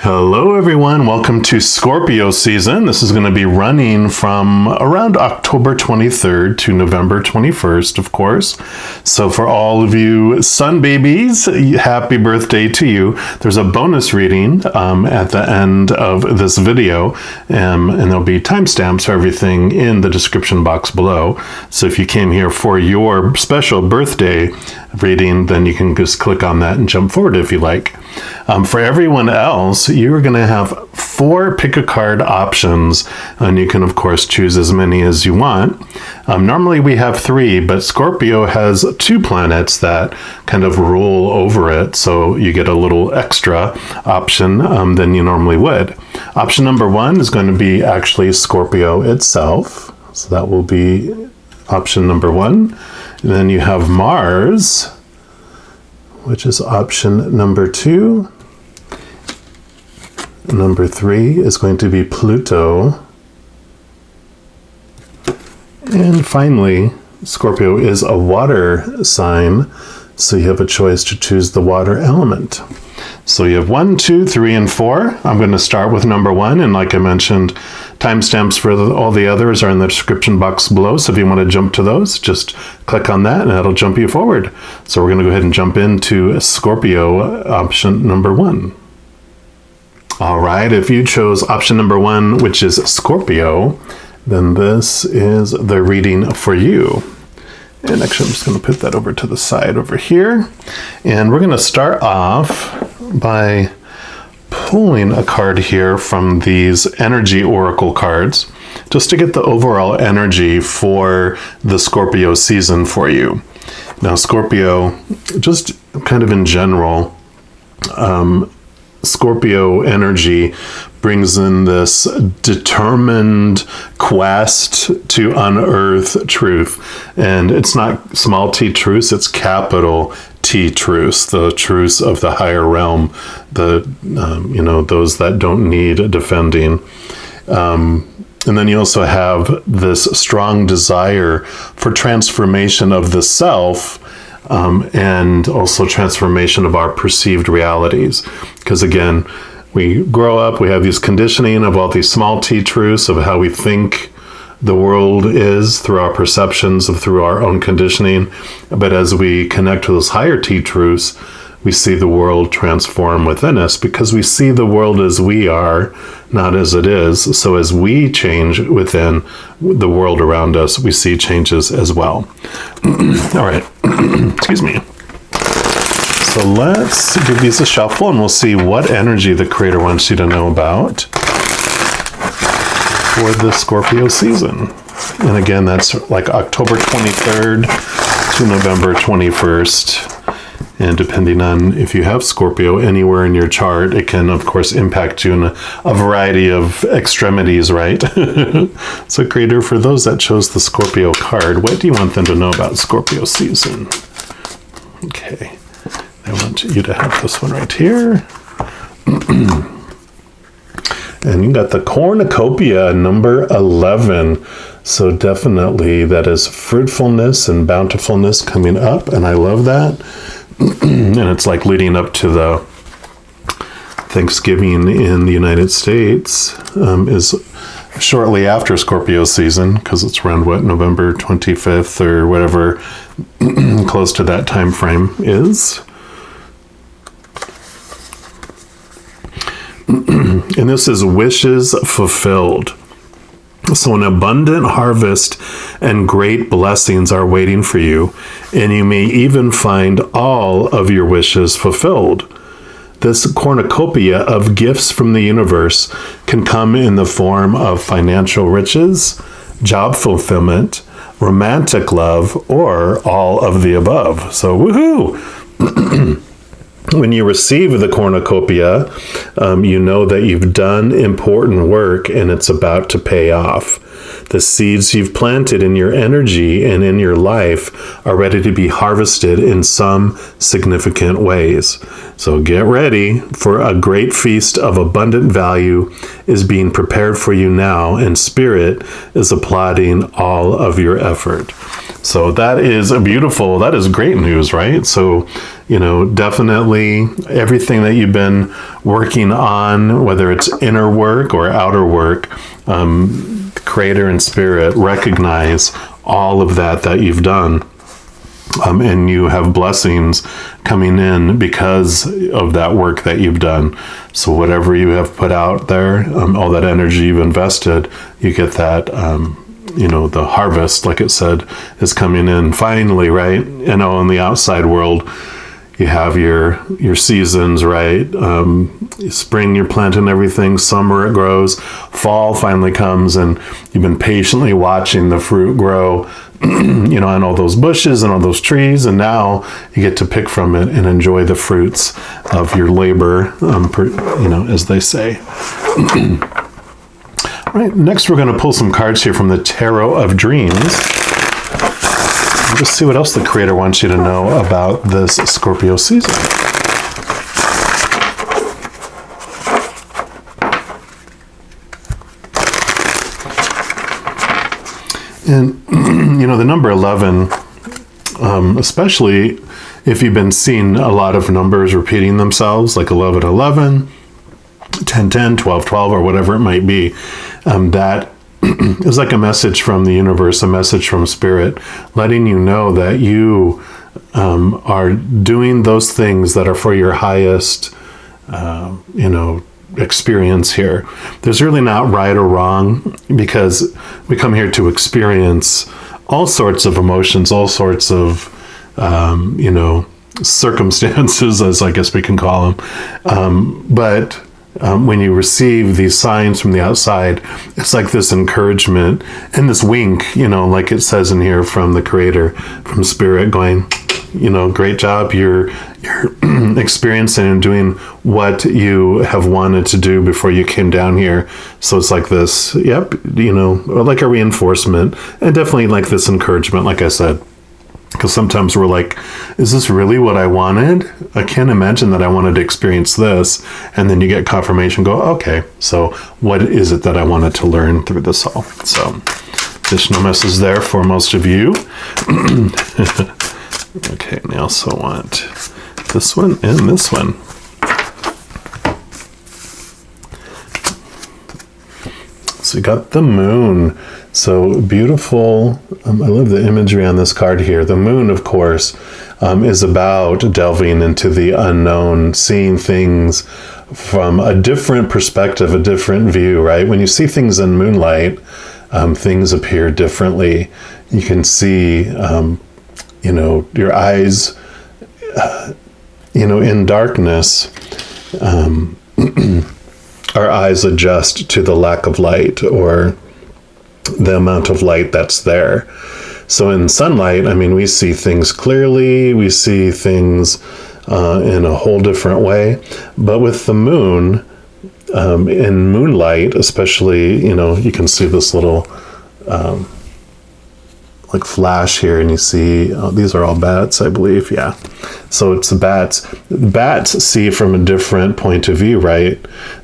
Hello everyone, welcome to Scorpio season. This is going to be running from around October 23rd to November 21st, of course. So for all of you sun babies, happy birthday to you. There's a bonus reading at the end of this video, and there'll be timestamps for everything in the description box below. So if you came here for your special birthday reading, then you can just click on that and jump forward if you like. For everyone else, you're going to have 4 pick a card options, and you can of course choose as many as you want. Normally we have 3, but Scorpio has 2 planets that kind of rule over it, so you get a little extra option than you normally would. Option number 1 is going to be actually Scorpio itself, so that will be option number 1. And then you have Mars, which is option number 2. Number 3 is going to be Pluto. And finally, Scorpio is a water sign, so you have a choice to choose the water element. So you have 1, 2, 3, and 4. I'm going to start with number 1, and like I mentioned, timestamps for all the others are in the description box below, so if you want to jump to those, just click on that and that'll jump you forward. So we're going to go ahead and jump into Scorpio option number 1. All right, if you chose option number 1, which is Scorpio, then this is the reading for you. And actually, I'm just going to put that over to the side over here. And we're going to start off by pulling a card here from these energy oracle cards, just to get the overall energy for the Scorpio season for you. Now, Scorpio, just kind of in general, Scorpio energy brings in this determined quest to unearth truth. And it's not small t truths, it's capital T truths, the truths of the higher realm, those that don't need defending. And then you also have this strong desire for transformation of the self, and also transformation of our perceived realities. Because again, we grow up, we have these conditioning of all these small t truths of how we think the world is through our perceptions, through our own conditioning. But as we connect to those higher t truths, we see the world transform within us, because we see the world as we are, not as it is. So as we change within the world around us, we see changes as well. All right, excuse me. So let's give these a shuffle and we'll see what energy the Creator wants you to know about for the Scorpio season. And again, that's like October 23rd to November 21st. And depending on if you have Scorpio anywhere in your chart, it can, of course, impact you in a variety of extremities, right? So, Creator, for those that chose the Scorpio card, what do you want them to know about Scorpio season? Okay. I want you to have this one right here. And you got the cornucopia, number 11. So definitely that is fruitfulness and bountifulness coming up, and I love that. And it's like leading up to the Thanksgiving in the United States, is shortly after Scorpio season, because it's around November 25th or whatever close to that time frame is. And this is wishes fulfilled. So an abundant harvest and great blessings are waiting for you, and you may even find all of your wishes fulfilled. This cornucopia of gifts from the universe can come in the form of financial riches, job fulfillment, romantic love, or all of the above. So woohoo! When you receive the cornucopia, you know that you've done important work and it's about to pay off. The seeds you've planted in your energy and in your life are ready to be harvested in some significant ways. So get ready, for a great feast of abundant value is being prepared for you now, and Spirit is applauding all of your effort. So that is great news, right? So, definitely everything that you've been working on, whether it's inner work or outer work, Creator and Spirit recognize all of that you've done. And you have blessings coming in because of that work that you've done. So whatever you have put out there, all that energy you've invested, you get that, the harvest, like it said, is coming in finally, right? In the outside world, you have your seasons, right? Spring, you're planting everything. Summer, it grows. Fall finally comes, and you've been patiently watching the fruit grow, on all those bushes and all those trees, and now you get to pick from it and enjoy the fruits of your labor, as they say. All right, next we're going to pull some cards here from the Tarot of Dreams. Just see what else the Creator wants you to know about this Scorpio season. And, the number 11, especially if you've been seeing a lot of numbers repeating themselves, like 1111, 1010, 1212, or whatever it might be, that is like a message from the universe, a message from Spirit, letting you know that you are doing those things that are for your highest, experience here. There's really not right or wrong, because we come here to experience all sorts of emotions, all sorts of, circumstances, as I guess we can call them. But when you receive these signs from the outside, it's like this encouragement and this wink, like it says in here from the Creator, from Spirit, going, great job. You're experiencing and doing what you have wanted to do before you came down here. So it's like this, like a reinforcement, and definitely like this encouragement, like I said. Because sometimes we're like, is this really what I wanted? I can't imagine that I wanted to experience this. And then you get confirmation, go, okay, so what is it that I wanted to learn through this all? So additional message there for most of you. Okay, and I also want this one and this one. So we got the moon. So beautiful. I love the imagery on this card here. The moon, of course, is about delving into the unknown, seeing things from a different perspective, a different view, right? When you see things in moonlight, things appear differently. You can see, your eyes, in darkness, our eyes adjust to the lack of light or the amount of light that's there. So in sunlight, we see things clearly, we see things in a whole different way. But with the moon, in moonlight, especially, you can see this little like flash here, and you see these are all bats, I believe. Yeah, so it's the bats. Bats see from a different point of view, right?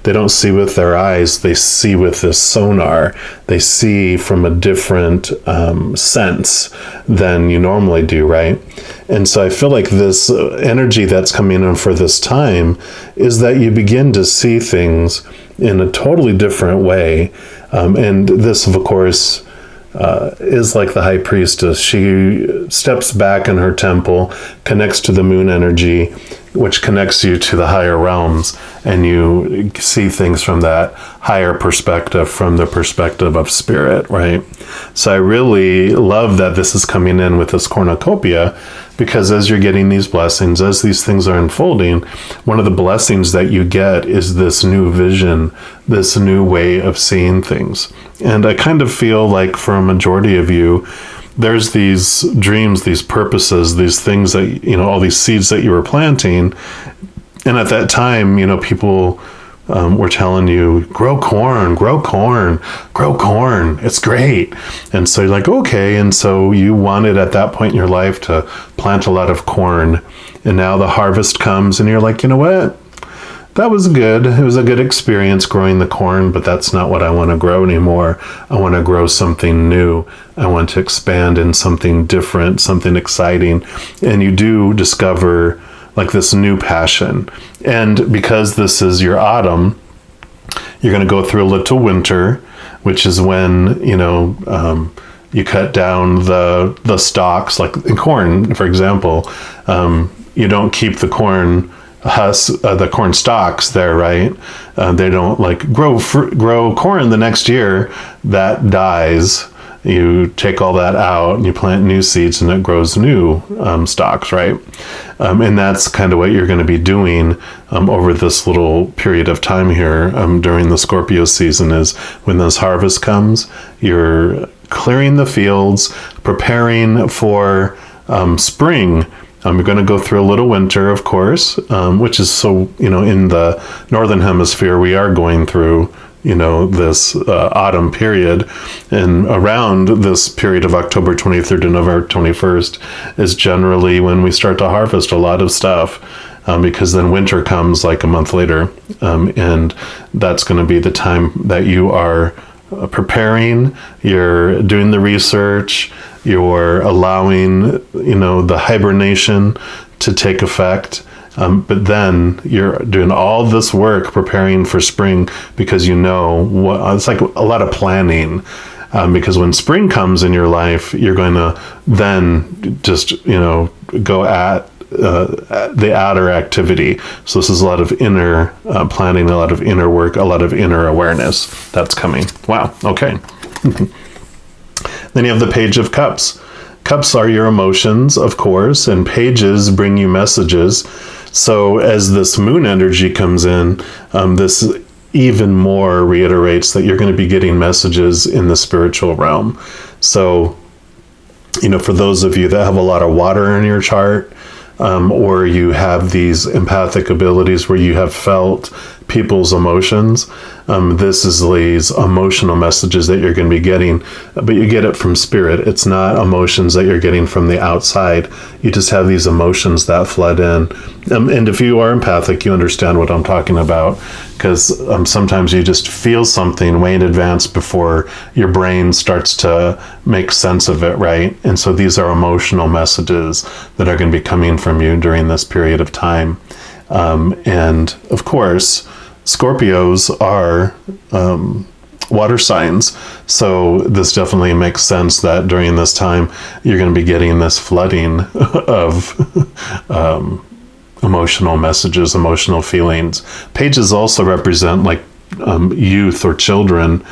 They don't see with their eyes, they see with this sonar. They see from a different sense than you normally do, right? And so I feel like this energy that's coming in for this time is that you begin to see things in a totally different way. And this, of course, is like the high priestess. She steps back in her temple, connects to the moon energy, which connects you to the higher realms, and you see things from that higher perspective, from the perspective of Spirit, right? So I really love that this is coming in with this cornucopia, because as you're getting these blessings, as these things are unfolding, one of the blessings that you get is this new vision, this new way of seeing things. And I kind of feel like for a majority of you, there's these dreams, these purposes, these things that, all these seeds that you were planting. And at that time, people were telling you, grow corn, grow corn, grow corn. It's great. And so you're like, okay. And so you wanted at that point in your life to plant a lot of corn. And now the harvest comes and you're like, you know what? that was good. It was a good experience growing the corn, but that's not what I want to grow anymore. I want to grow something new. I want to expand in something different, something exciting. And you do discover like this new passion. And because this is your autumn, you're going to go through a little winter, which is when, you cut down the stalks, like in corn, for example. You don't keep the corn the corn stalks there, right? They don't like grow corn the next year. That dies. You take all that out and you plant new seeds, and it grows new stalks, right? And that's kind of what you're going to be doing over this little period of time here during the Scorpio season. Is when this harvest comes, you're clearing the fields, preparing for spring. You're going to go through a little winter, of course, which is so, in the Northern Hemisphere, we are going through, this autumn period. And around this period of October 23rd to November 21st is generally when we start to harvest a lot of stuff. Because then winter comes like a month later. And that's going to be the time that you are preparing, you're doing the research, you're allowing, the hibernation to take effect. But then you're doing all this work preparing for spring because it's like a lot of planning. Because when spring comes in your life, you're going to then just, go at the outer activity. So this is a lot of inner planning, a lot of inner work, a lot of inner awareness that's coming. Wow. Okay. Then you have the Page of Cups. Cups are your emotions, of course, and pages bring you messages. So as this moon energy comes in, this even more reiterates that you're going to be getting messages in the spiritual realm. So, for those of you that have a lot of water in your chart, or you have these empathic abilities where you have felt people's emotions, this is these emotional messages that you're going to be getting, but you get it from spirit. It's not emotions that you're getting from the outside. You just have these emotions that flood in. And if you are empathic, you understand what I'm talking about, because sometimes you just feel something way in advance before your brain starts to make sense of it, right? And so these are emotional messages that are going to be coming from you during this period of time. And of course, Scorpios are water signs. So this definitely makes sense that during this time, you're going to be getting this flooding of emotional messages, emotional feelings. Pages also represent like youth or children.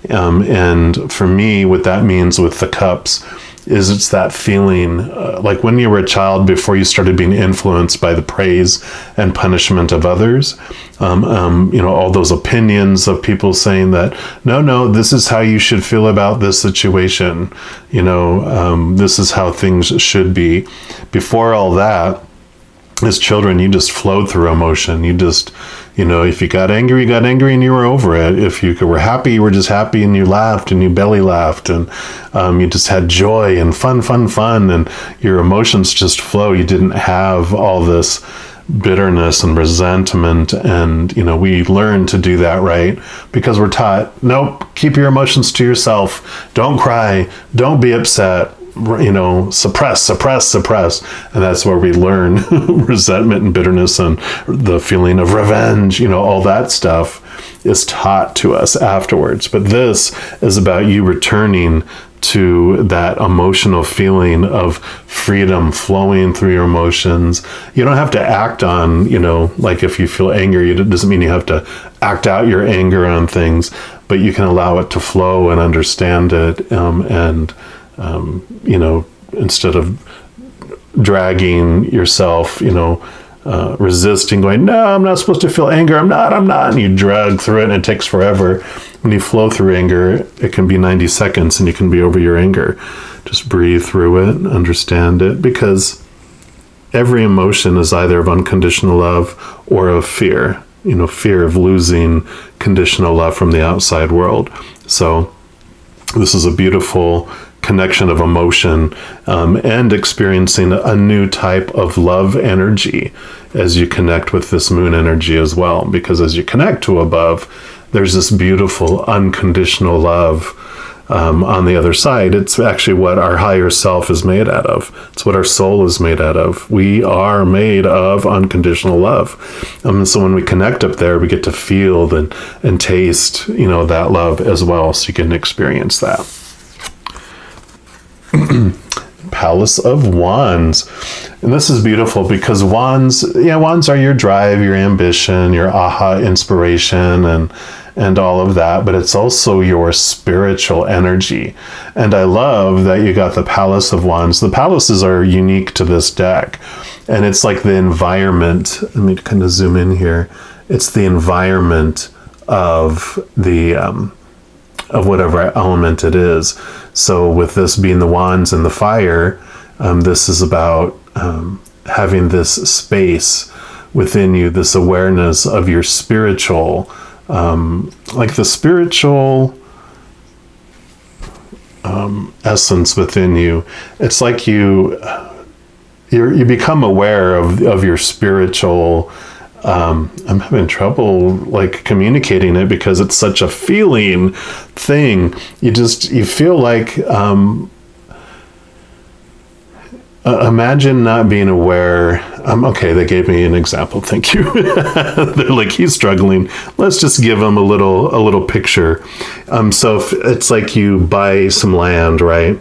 And for me, what that means with the cups is it's that feeling like when you were a child before you started being influenced by the praise and punishment of others. All those opinions of people saying that, no, this is how you should feel about this situation. This is how things should be. Before all that, as children, you just flowed through emotion. You just, if you got angry and you were over it. If you were happy, you were just happy and you laughed and you belly laughed, and you just had joy and fun, and your emotions just flow. You didn't have all this bitterness and resentment, and we learn to do that, right? Because we're taught, nope, keep your emotions to yourself. Don't cry. Don't be upset. Suppress. And that's where we learn resentment and bitterness and the feeling of revenge, all that stuff is taught to us afterwards. But this is about you returning to that emotional feeling of freedom flowing through your emotions. You don't have to act on, like if you feel angry, it doesn't mean you have to act out your anger on things, but you can allow it to flow and understand it, instead of dragging yourself, resisting, going, no, I'm not supposed to feel anger. I'm not. And you drag through it and it takes forever. When you flow through anger, it can be 90 seconds and you can be over your anger. Just breathe through it, understand it, because every emotion is either of unconditional love or of fear, fear of losing conditional love from the outside world. So this is a beautiful connection of emotion, and experiencing a new type of love energy as you connect with this moon energy as well. Because as you connect to above, there's this beautiful unconditional love on the other side. It's actually what our higher self is made out of. It's what our soul is made out of. We are made of unconditional love. So when we connect up there, we get to feel and taste, that love as well. So you can experience that. Palace of Wands. And this is beautiful because wands are your drive, your ambition, your aha inspiration, and all of that, but it's also your spiritual energy. And I love that you got the Palace of Wands. The palaces are unique to this deck, and it's like the environment. Let me kind of zoom in here. It's the environment of the of whatever element it is. So with this being the wands and the fire, this is about having this space within you, this awareness of your spiritual, like the spiritual essence within you. It's like you become aware of your spiritual. I'm having trouble like communicating it because it's such a feeling thing. You feel like imagine not being aware. Okay, they gave me an example. Thank you. They're like, he's struggling. Let's just give him a little picture. So if it's like you buy some land, right?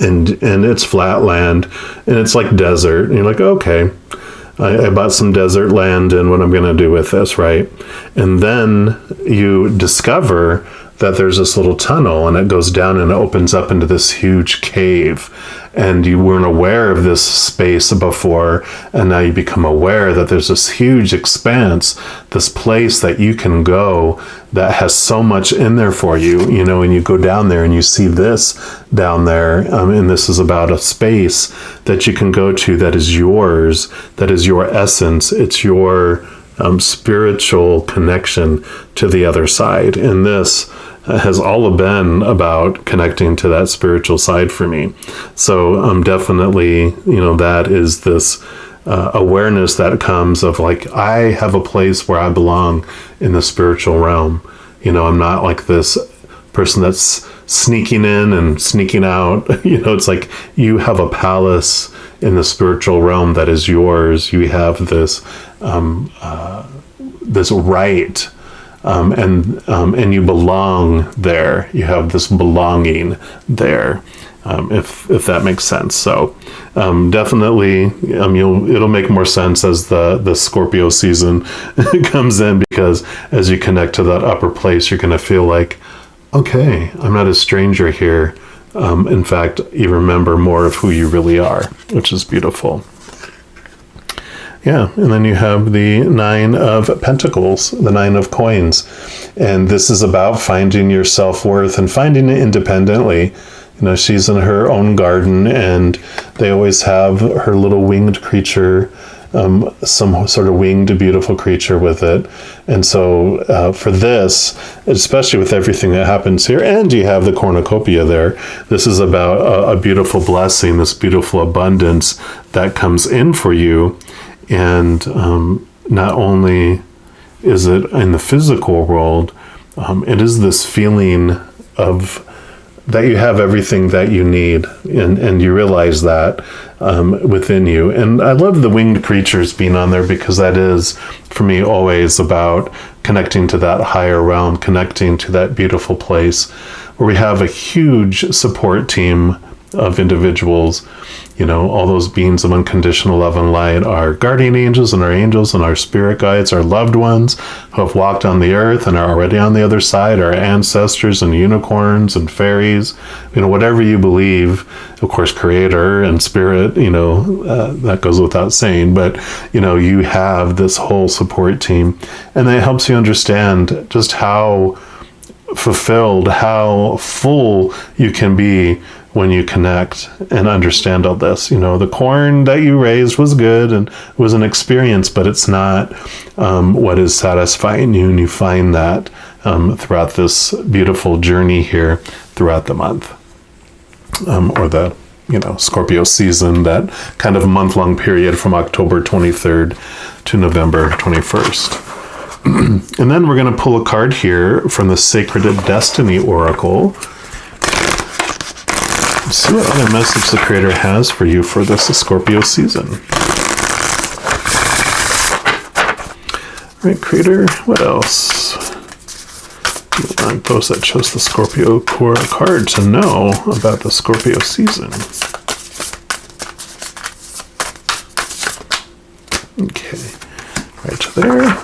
And it's flat land, and it's like desert, and you're like, okay, I bought some desert land, and what I'm going to do with this, right? And then you discover that there's this little tunnel, and it goes down and it opens up into this huge cave. And you weren't aware of this space before, and now you become aware that there's this huge expanse, this place that you can go that has so much in there for you, and you go down there and you see this down there, and this is about a space that you can go to that is yours, that is your essence. It's your spiritual connection to the other side. And this has all been about connecting to that spiritual side for me. So definitely, that is this awareness that comes of like, I have a place where I belong in the spiritual realm. I'm not like this person that's sneaking in and sneaking out. It's like you have a palace in the spiritual realm that is yours. You have this this right, and you belong there. You have this belonging there, if that makes sense. So definitely, it'll make more sense as the Scorpio season comes in, because as you connect to that upper place, you're going to feel like, okay, I'm not a stranger here. In fact, you remember more of who you really are, which is beautiful. Yeah, and then you have the Nine of Pentacles, the Nine of Coins. And this is about finding your self-worth and finding it independently. She's in her own garden, and they always have her little winged creature, some sort of winged, beautiful creature with it. And so for this, especially with everything that happens here, and you have the cornucopia there, this is about a beautiful blessing, this beautiful abundance that comes in for you. And not only is it in the physical world, it is this feeling of that you have everything that you need, and you realize that within you. And I love the winged creatures being on there, because that is, for me, always about connecting to that higher realm, connecting to that beautiful place where we have a huge support team of individuals. All those beings of unconditional love and light, our guardian angels and our spirit guides, our loved ones who have walked on the earth and are already on the other side, our ancestors and unicorns and fairies, whatever you believe, of course, creator and spirit, that goes without saying, but, you have this whole support team, and that helps you understand just how fulfilled, how full you can be when you connect and understand all this. The corn that you raised was good and it was an experience, but it's not what is satisfying you, and you find that throughout this beautiful journey here throughout the month. or the, Scorpio season, that kind of month-long period from October 23rd to November 21st. And then we're going to pull a card here from the Sacred Destiny Oracle. Let's see what other message the Creator has for you for this Scorpio season. All right, Creator, what else? You want those that chose the Scorpio core card to know about the Scorpio season. Okay, right there.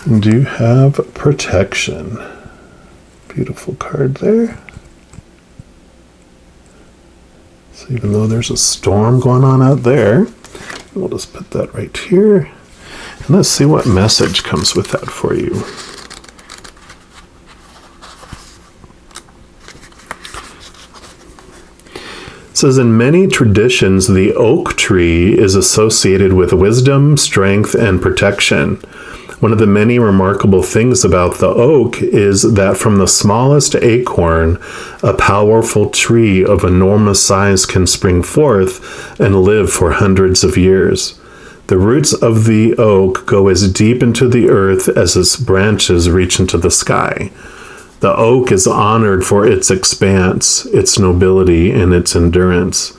And you have protection. Beautiful card there. So even though there's a storm going on out there, we'll just put that right here. And let's see what message comes with that for you. It says, in many traditions, the oak tree is associated with wisdom, strength, and protection. One of the many remarkable things about the oak is that from the smallest acorn, a powerful tree of enormous size can spring forth and live for hundreds of years. The roots of the oak go as deep into the earth as its branches reach into the sky. The oak is honored for its expanse, its nobility, and its endurance.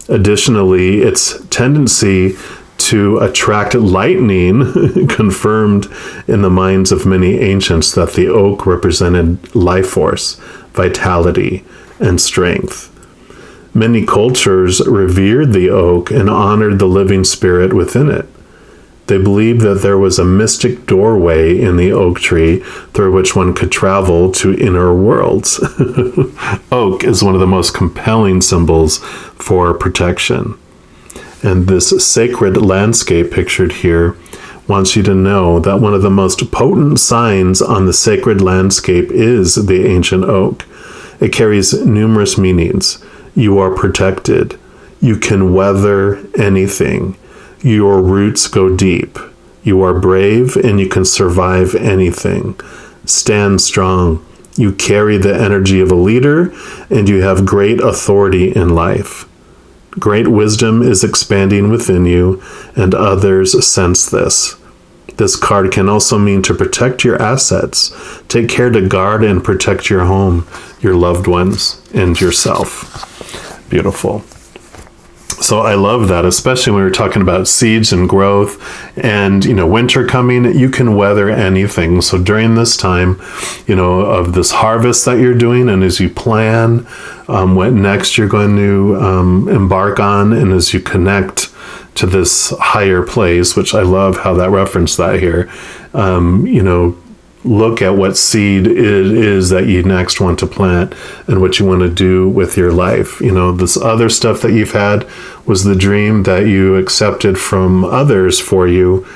Additionally, its tendency to attract lightning confirmed in the minds of many ancients that the oak represented life force, vitality, and strength. Many cultures revered the oak and honored the living spirit within it. They believed that there was a mystic doorway in the oak tree through which one could travel to inner worlds. Oak is one of the most compelling symbols for protection. And this sacred landscape pictured here wants you to know that one of the most potent signs on the sacred landscape is the ancient oak. It carries numerous meanings. You are protected. You can weather anything. Your roots go deep. You are brave and you can survive anything. Stand strong. You carry the energy of a leader and you have great authority in life. Great wisdom is expanding within you, and others sense this. This card can also mean to protect your assets. Take care to guard and protect your home, your loved ones, and yourself. Beautiful. So I love that, especially when we're talking about seeds and growth and, winter coming, you can weather anything. So during this time, of this harvest that you're doing, and as you plan what next you're going to embark on, and as you connect to this higher place, which I love how that referenced that here, look at what seed it is that you next want to plant and what you want to do with your life. This other stuff that you've had was the dream that you accepted from others for you,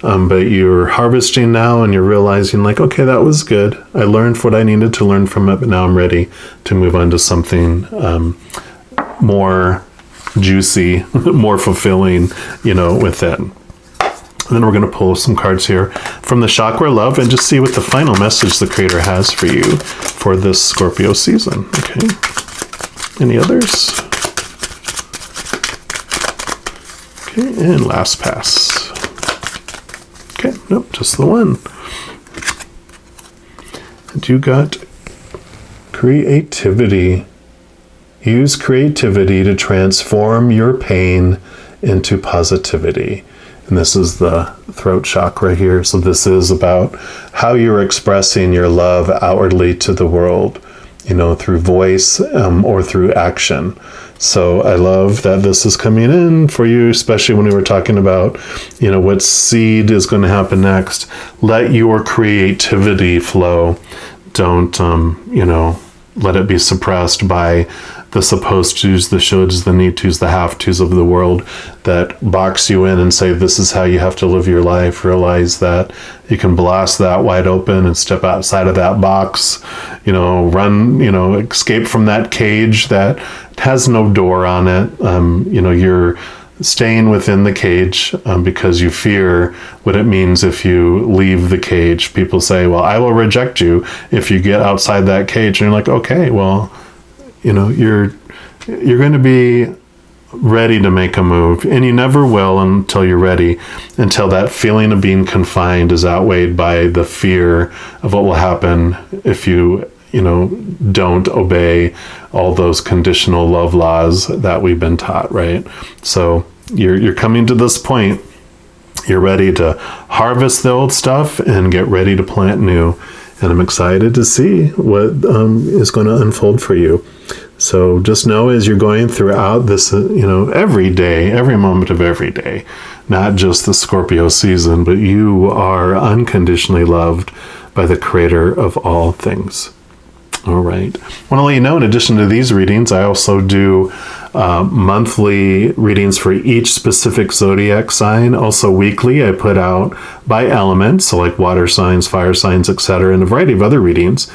but you're harvesting now and you're realizing okay, that was good. I learned what I needed to learn from it, but now I'm ready to move on to something more juicy, more fulfilling, with it. And then we're going to pull some cards here from the Chakra Love and just see what the final message the Creator has for you for this Scorpio season. Okay. Any others? Okay, and last pass. Okay, nope, just the one. And you got creativity. Use creativity to transform your pain into positivity. And this is the throat chakra here. So this is about how you're expressing your love outwardly to the world, through voice or through action. So I love that this is coming in for you, especially when we were talking about, what seed is going to happen next. Let your creativity flow. Don't, let it be suppressed by the supposed tos, the shoulds, the need tos, the have tos of the world that box you in and say, this is how you have to live your life. Realize that you can blast that wide open and step outside of that box, run, escape from that cage that has no door on it. You're staying within the cage because you fear what it means if you leave the cage. People say, well, I will reject you if you get outside that cage. And you're like, okay, well, you're going to be ready to make a move, and you never will until you're ready, until that feeling of being confined is outweighed by the fear of what will happen if you don't obey all those conditional love laws that we've been taught, right? So you're coming to this point. You're ready to harvest the old stuff and get ready to plant new. And I'm excited to see what is going to unfold for you. So just know as you're going throughout this, every day, every moment of every day, not just the Scorpio season, but you are unconditionally loved by the Creator of all things. All right. I want to let you know, in addition to these readings, I also do monthly readings for each specific zodiac sign. Also weekly, I put out by element, so like water signs, fire signs, etc., and a variety of other readings.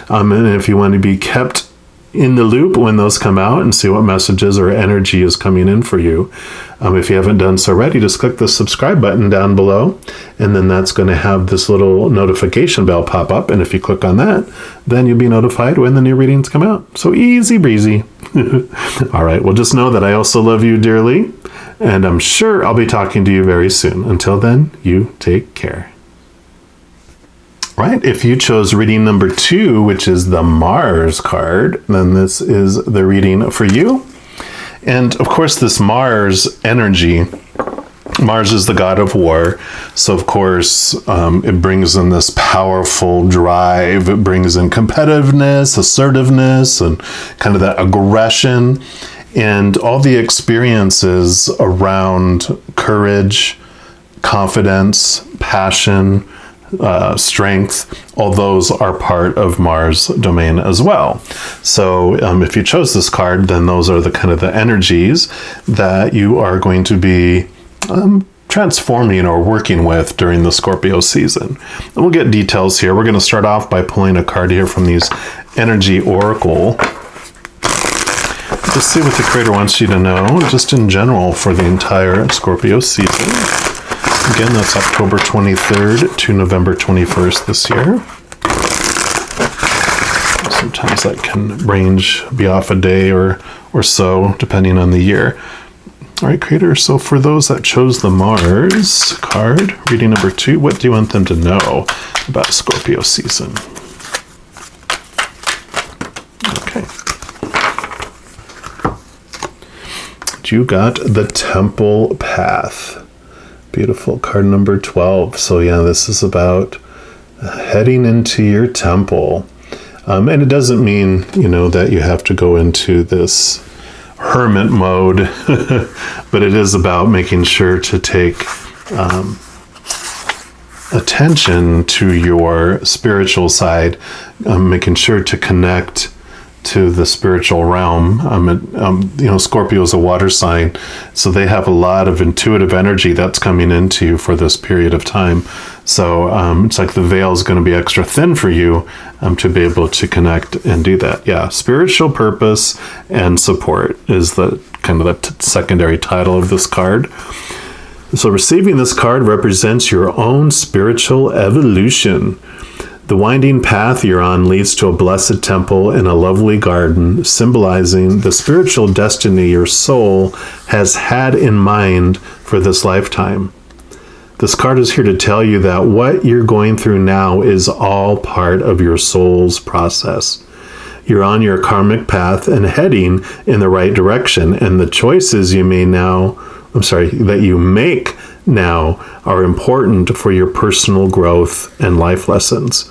And if you want to be kept in the loop when those come out and see what messages or energy is coming in for you, if you haven't done so already, just click the subscribe button down below, and then that's going to have this little notification bell pop up, and if you click on that, then you'll be notified when the new readings come out. So easy breezy. All right, well, just know that I also love you dearly, and I'm sure I'll be talking to you very soon. Until then, you take care. Right, if you chose reading number 2, which is the Mars card, then this is the reading for you. And of course, this Mars energy, Mars is the god of war. So of course, it brings in this powerful drive. It brings in competitiveness, assertiveness, and kind of that aggression, and all the experiences around courage, confidence, passion, strength, all those are part of Mars domain as well. So if you chose this card, then those are the kind of the energies that you are going to be transforming or working with during the Scorpio season. And we'll get details here. We're going to start off by pulling a card here from these Energy Oracle. Just see what the Creator wants you to know, just in general, for the entire Scorpio season. Again, that's October 23rd to November 21st this year. Sometimes that can be off a day or so, depending on the year. All right, Creator, so for those that chose the Mars card, reading number 2, what do you want them to know about Scorpio season? Okay. You got the Temple Path. Beautiful. Card number 12. So yeah, this is about heading into your temple. And it doesn't mean, that you have to go into this hermit mode, but it is about making sure to take attention to your spiritual side, making sure to connect to the spiritual realm. Scorpio is a water sign, so they have a lot of intuitive energy that's coming into you for this period of time. So it's like the veil is going to be extra thin for you to be able to connect and do that. Yeah, spiritual purpose and support is the kind of the secondary title of this card. So receiving this card represents your own spiritual evolution. The winding path you're on leads to a blessed temple and a lovely garden, symbolizing the spiritual destiny your soul has had in mind for this lifetime. This card is here to tell you that what you're going through now is all part of your soul's process. You're on your karmic path and heading in the right direction, and the choices that you make now are important for your personal growth and life lessons.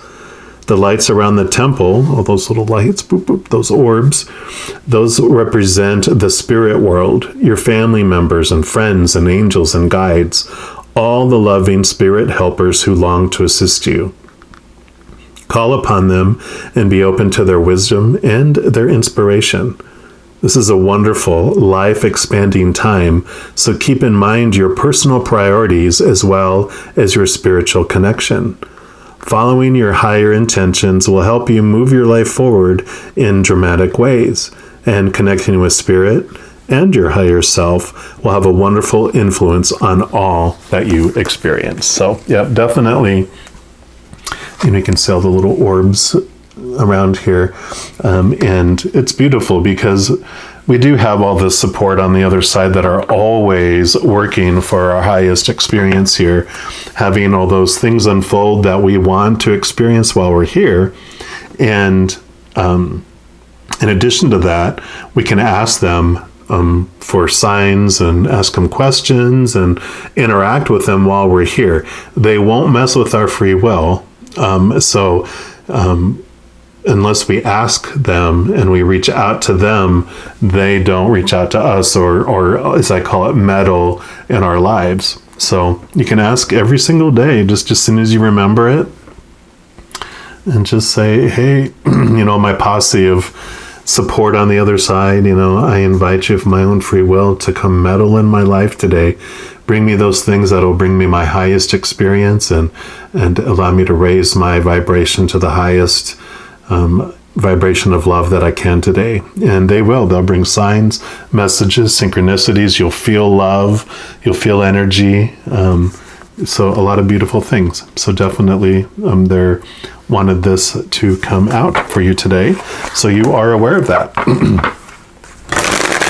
The lights around the temple, all those little lights, boop, boop, those orbs, those represent the spirit world, your family members and friends and angels and guides, all the loving spirit helpers who long to assist you. Call upon them and be open to their wisdom and their inspiration. This is a wonderful, life-expanding time, so keep in mind your personal priorities as well as your spiritual connection. Following your higher intentions will help you move your life forward in dramatic ways, and connecting with spirit and your higher self will have a wonderful influence on all that you experience. So, yeah, definitely, you can see all the little orbs around here. And it's beautiful because we do have all this support on the other side that are always working for our highest experience here, having all those things unfold that we want to experience while we're here. And in addition to that, we can ask them for signs and ask them questions and interact with them while we're here. They won't mess with our free will. Unless we ask them and we reach out to them, they don't reach out to us or as I call it, meddle in our lives. So you can ask every single day, just as soon as you remember it, and just say, hey, my posse of support on the other side, I invite you of my own free will to come meddle in my life today. Bring me those things that'll bring me my highest experience and allow me to raise my vibration to the highest vibration of love that I can today. And they'll bring signs, messages, synchronicities. You'll feel love, you'll feel energy. So a lot of beautiful things. So definitely they wanted this to come out for you today, so you are aware of that.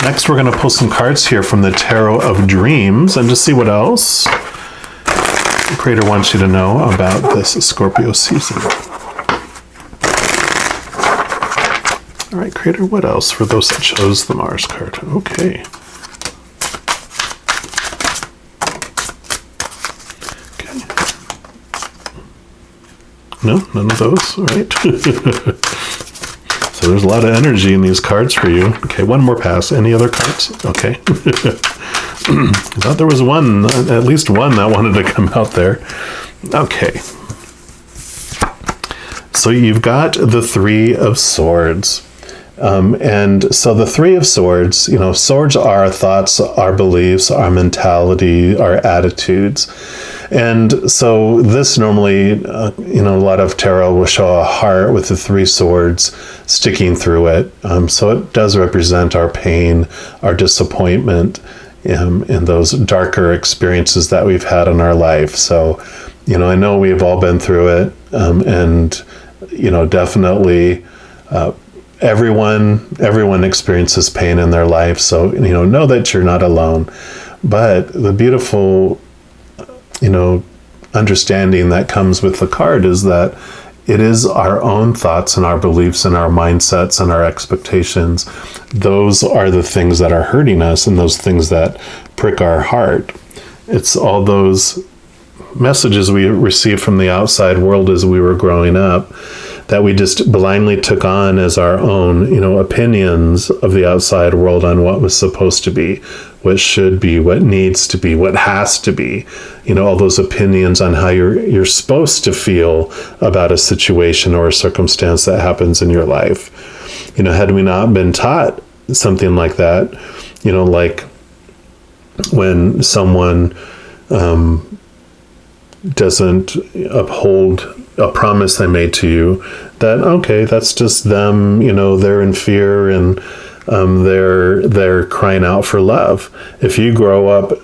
Next, we're going to pull some cards here from the Tarot of Dreams and just see what else the Creator wants you to know about this Scorpio season. All right, Creator, what else for those that chose the Mars card? Okay. No, none of those. All right. So there's a lot of energy in these cards for you. Okay, one more pass. Any other cards? Okay. I thought there was one, at least one that wanted to come out there. Okay. So you've got the Three of Swords. And so the Three of Swords, swords are our thoughts, our beliefs, our mentality, our attitudes. And so this normally, a lot of tarot will show a heart with the three swords sticking through it. So it does represent our pain, our disappointment in those darker experiences that we've had in our life. So, I know we've all been through it. And, definitely everyone experiences pain in their life. So, know that you're not alone. But the beautiful understanding that comes with the card is that it is our own thoughts and our beliefs and our mindsets and our expectations. Those are the things that are hurting us and those things that prick our heart. It's all those messages we received from the outside world as we were growing up that we just blindly took on as our own, opinions of the outside world on what was supposed to be, what should be, what needs to be, what has to be, all those opinions on how you're supposed to feel about a situation or a circumstance that happens in your life. Had we not been taught something like that, like when someone doesn't uphold a promise they made to you, that okay, that's just them, they're in fear and they're crying out for love. If you grow up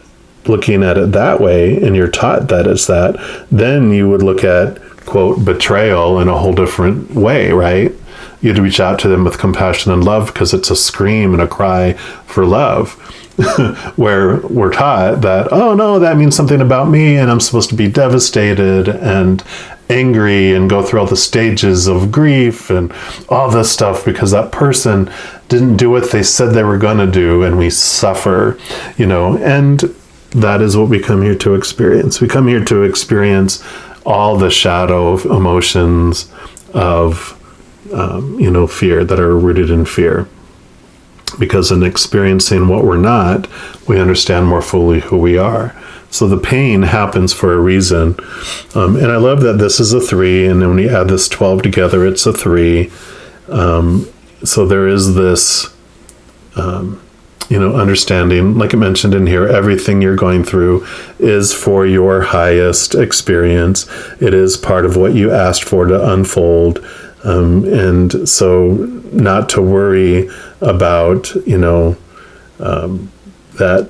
looking at it that way and you're taught that it's that, then you would look at, quote, betrayal in a whole different way, right? You'd reach out to them with compassion and love because it's a scream and a cry for love. Where we're taught that, oh no, that means something about me and I'm supposed to be devastated and angry and go through all the stages of grief and all this stuff because that person didn't do what they said they were going to do, and we suffer, and that is what we come here to experience. We come here to experience all the shadow of emotions of fear that are rooted in fear. Because in experiencing what we're not, we understand more fully who we are. So the pain happens for a reason. And I love that this is a 3, and then when you add this 12 together, it's a 3. So there is this, understanding, like I mentioned in here, everything you're going through is for your highest experience. It is part of what you asked for to unfold. And so not to worry about, that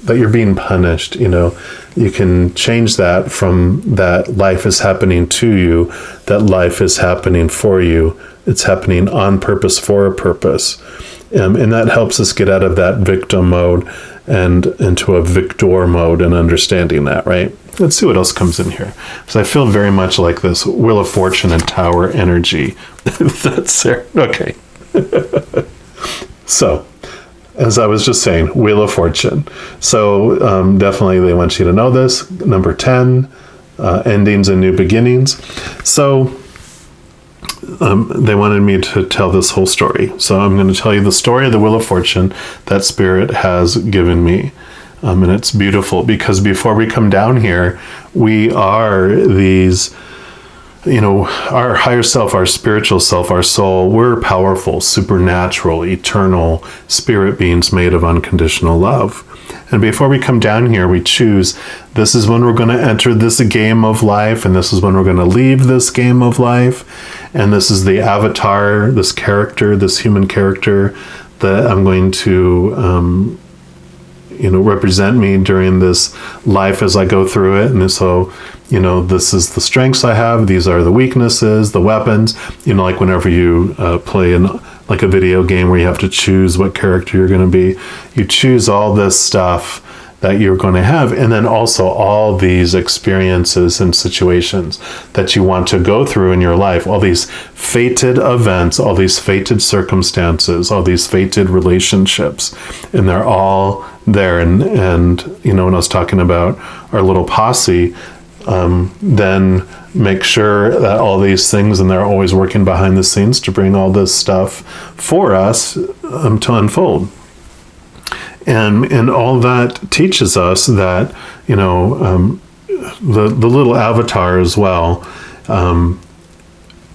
you're being punished. You can change that from that life is happening to you, that life is happening for you. It's happening on purpose for a purpose. And that helps us get out of that victim mode and into a victor mode and understanding that, right? Let's see what else comes in here. So I feel very much like this Wheel of Fortune and Tower energy. That's there. Okay. So, as I was just saying, Wheel of Fortune. So definitely they want you to know this. Number 10, endings and new beginnings. So they wanted me to tell this whole story. So I'm going to tell you the story of the Wheel of Fortune that Spirit has given me. And it's beautiful because before we come down here, we are these, our higher self, our spiritual self, our soul. We're powerful, supernatural, eternal spirit beings made of unconditional love. And before we come down here, we choose, this is when we're going to enter this game of life, and this is when we're going to leave this game of life. And this is the avatar, this character, this human character that I'm going to, represent me during this life as I go through it. And so, this is the strengths I have. These are the weaknesses, the weapons, like whenever you play in like a video game where you have to choose what character you're going to be, you choose all this stuff that you're going to have. And then also all these experiences and situations that you want to go through in your life, all these fated events, all these fated circumstances, all these fated relationships, and they're all there. And when I was talking about our little posse, then make sure that all these things, and they're always working behind the scenes to bring all this stuff for us to unfold. And all that teaches us that, the little avatar as well,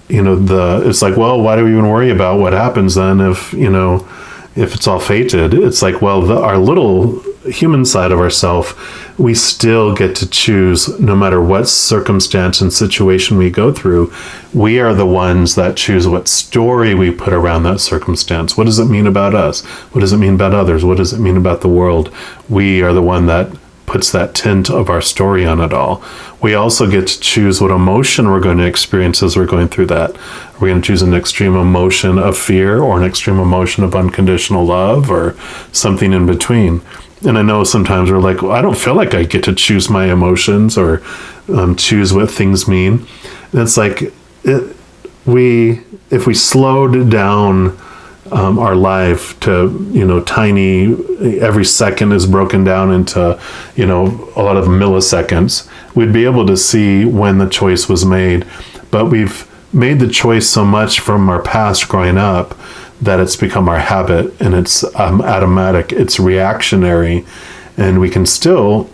it's like, well, why do we even worry about what happens then if it's all fated? It's like, well, our little human side of ourself, we still get to choose no matter what circumstance and situation we go through. We are the ones that choose what story we put around that circumstance. What does it mean about us? What does it mean about others? What does it mean about the world? We are the one that puts that tint of our story on it all. We also get to choose what emotion we're going to experience as we're going through that. Are we going to choose an extreme emotion of fear or an extreme emotion of unconditional love or something in between? And I know sometimes we're like, well, I don't feel like I get to choose my emotions or choose what things mean. And it's like, if we slowed down our life to, tiny, every second is broken down into, a lot of milliseconds, we'd be able to see when the choice was made. But we've made the choice so much from our past growing up that it's become our habit, and it's automatic, it's reactionary, and we can still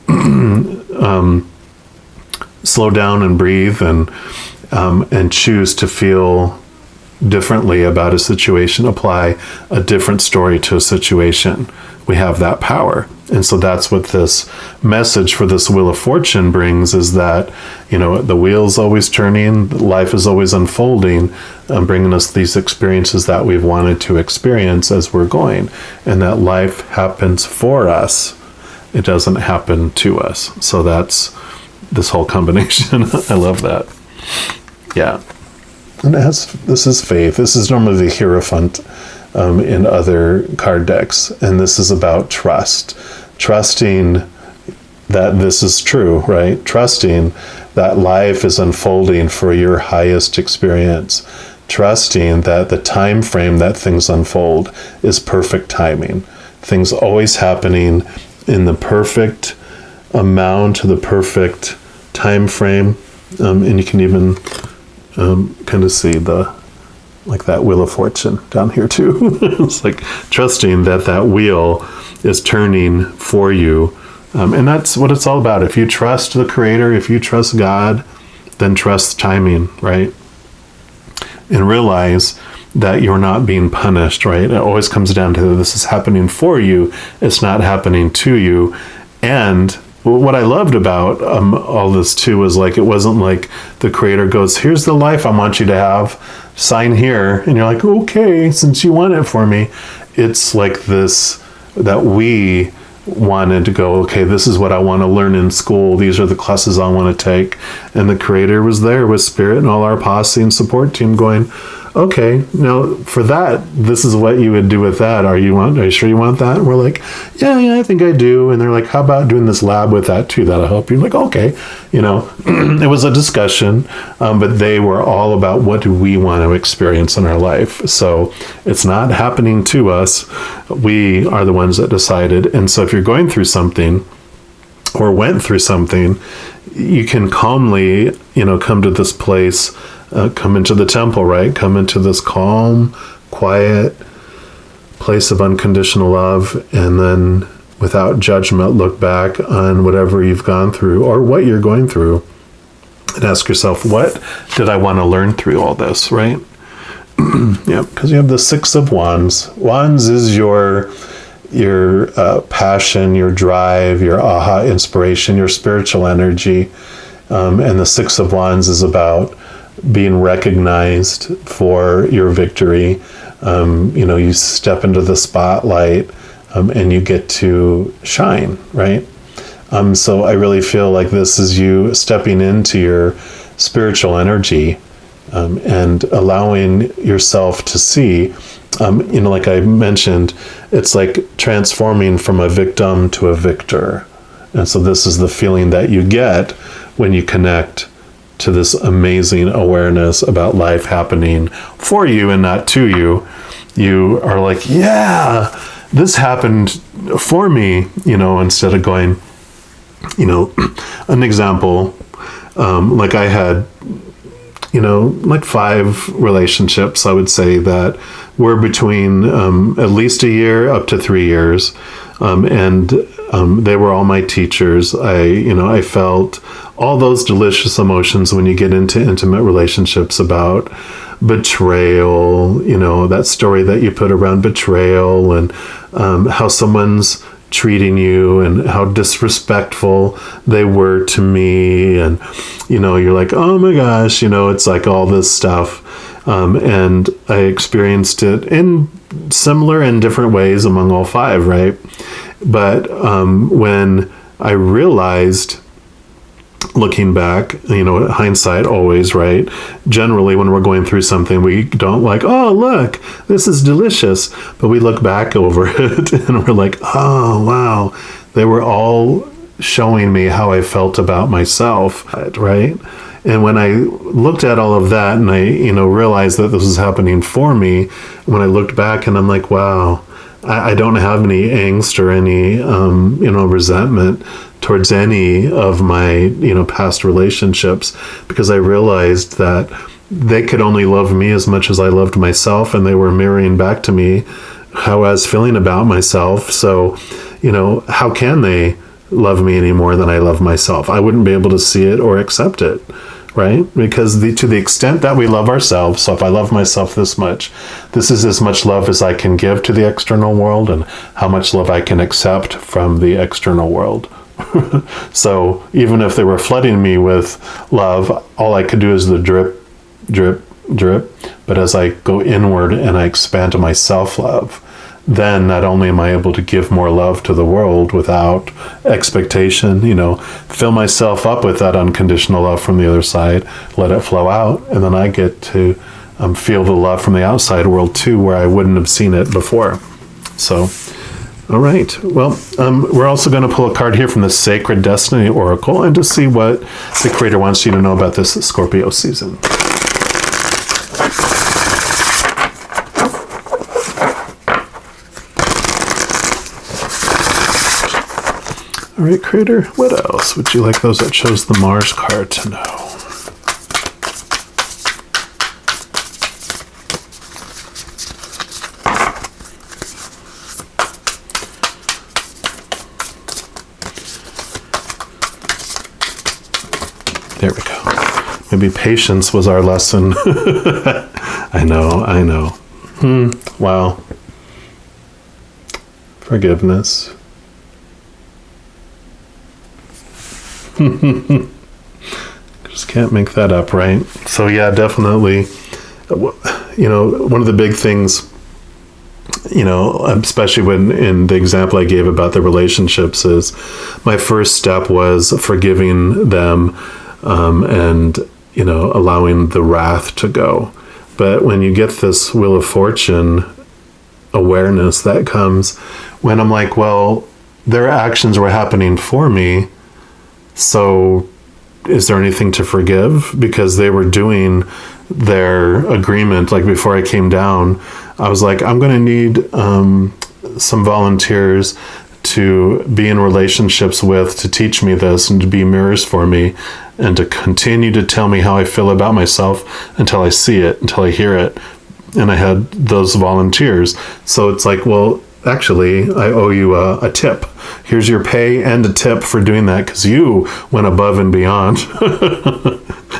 slow down and breathe and choose to feel differently about a situation, apply a different story to a situation. We have that power. And so that's what this message for this Wheel of Fortune brings, is that, the wheel's always turning, life is always unfolding, bringing us these experiences that we've wanted to experience as we're going. And that life happens for us. It doesn't happen to us. So that's this whole combination. I love that. Yeah. And this is faith. This is normally the Hierophant in other card decks. And this is about trust. Trusting that this is true, right? Trusting that life is unfolding for your highest experience. Trusting that the time frame that things unfold is perfect timing. Things always happening in the perfect amount, the perfect time frame. And you can even kind of see that Wheel of Fortune down here too. It's like trusting that wheel is turning for you. And that's what it's all about. If you trust the Creator, if you trust God, then trust timing, right? And realize that you're not being punished, right? It always comes down to this is happening for you. It's not happening to you. And what I loved about all this too was like, it wasn't like the Creator goes, here's the life I want you to have, sign here. And you're like, okay, since you want it for me. It's like this that we wanted to go, okay, this is what I want to learn in school. These are the classes I want to take. And the Creator was there with Spirit and all our posse and support team going, okay, now for that, this is what you would do with that. Are you sure you want that? And we're like, yeah, I think I do. And they're like, how about doing this lab with that too? That'll help you. Like, okay, it was a discussion, but they were all about what do we want to experience in our life. So it's not happening to us. We are the ones that decided. And so if you're going through something or went through something, you can calmly, come to this place, come into the temple, right? Come into this calm, quiet place of unconditional love, and then without judgment, look back on whatever you've gone through or what you're going through and ask yourself, what did I want to learn through all this, right? Yeah, because you have the Six of Wands. Wands is your passion, your drive, your aha inspiration, your spiritual energy. And the Six of Wands is about being recognized for your victory. You step into the spotlight and you get to shine, right? So I really feel like this is you stepping into your spiritual energy and allowing yourself to see, like I mentioned, it's like transforming from a victim to a victor. And so this is the feeling that you get when you connect to this amazing awareness about life happening for you and not to you. You are like, yeah, this happened for me, instead of going, an example, like I had, like 5 relationships, I would say, that were between at least a year up to 3 years. And they were all my teachers. I felt all those delicious emotions when you get into intimate relationships about betrayal, that story that you put around betrayal and how someone's treating you and how disrespectful they were to me. And, you're like, oh my gosh, it's like all this stuff. And I experienced it in similar and different ways among all 5, right? But when I realized, looking back, hindsight always, right? Generally, when we're going through something, we don't like, oh, look, this is delicious. But we look back over it and we're like, oh, wow, they were all showing me how I felt about myself, right? And when I looked at all of that and I, realized that this was happening for me, when I looked back and I'm like, wow, I don't have any angst or any, resentment towards any of my, past relationships, because I realized that they could only love me as much as I loved myself, and they were mirroring back to me how I was feeling about myself. So, how can they love me any more than I love myself? I wouldn't be able to see it or accept it, right? Because to the extent that we love ourselves, so if I love myself this much, this is as much love as I can give to the external world and how much love I can accept from the external world. So even if they were flooding me with love, all I could do is the drip, drip, drip. But as I go inward and I expand to my self-love, then not only am I able to give more love to the world without expectation, fill myself up with that unconditional love from the other side, let it flow out, and then I get to feel the love from the outside world too, where I wouldn't have seen it before. So, all right. Well, we're also going to pull a card here from the Sacred Destiny Oracle and to see what the Creator wants you to know about this Scorpio season. All right, Creator, what else would you like those that chose the Mars card to know? There we go. Maybe patience was our lesson. I know. Wow. Forgiveness. Just can't make that up, right? So yeah, definitely, one of the big things especially when in the example I gave about the relationships, is my first step was forgiving them, and allowing the wrath to go. But when you get this Wheel of Fortune awareness that comes when I'm like, well, their actions were happening for me, so is there anything to forgive? Because they were doing their agreement. Like before I came down, I was like, I'm going to need some volunteers to be in relationships with, to teach me this and to be mirrors for me and to continue to tell me how I feel about myself until I see it, until I hear it. And I had those volunteers. So it's like, well, actually, I owe you a tip. Here's your pay and a tip for doing that because you went above and beyond.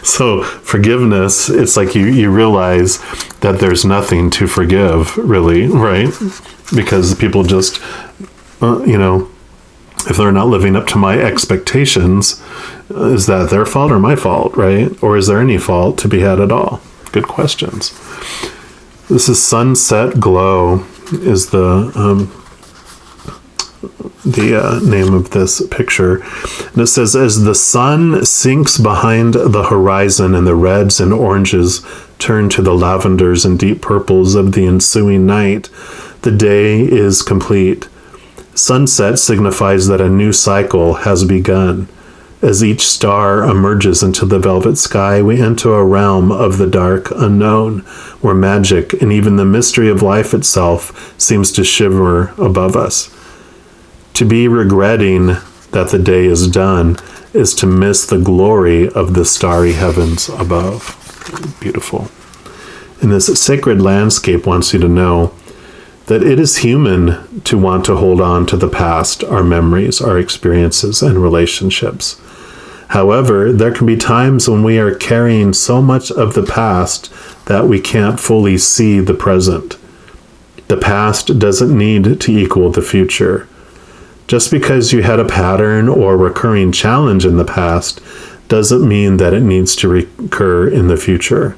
So forgiveness, it's like you realize that there's nothing to forgive, really, right? Because people just, if they're not living up to my expectations, is that their fault or my fault, right? Or is there any fault to be had at all? Good questions. This is Sunset Glow is the name of this picture. And it says, as the sun sinks behind the horizon and the reds and oranges turn to the lavenders and deep purples of the ensuing night, the day is complete. Sunset signifies that a new cycle has begun. As each star emerges into the velvet sky, we enter a realm of the dark unknown, where magic and even the mystery of life itself seems to shimmer above us. To be regretting that the day is done is to miss the glory of the starry heavens above. Beautiful. And this sacred landscape wants you to know that it is human to want to hold on to the past, our memories, our experiences, and relationships. However, there can be times when we are carrying so much of the past that we can't fully see the present. The past doesn't need to equal the future. Just because you had a pattern or recurring challenge in the past doesn't mean that it needs to recur in the future.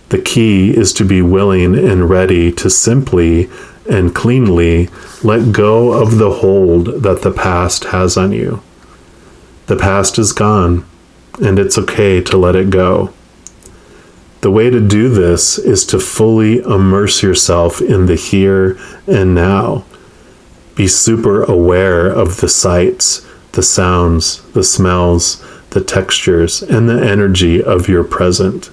The key is to be willing and ready to simply and cleanly let go of the hold that the past has on you. The past is gone, and it's okay to let it go. The way to do this is to fully immerse yourself in the here and now. Be super aware of the sights, the sounds, the smells, the textures, and the energy of your present.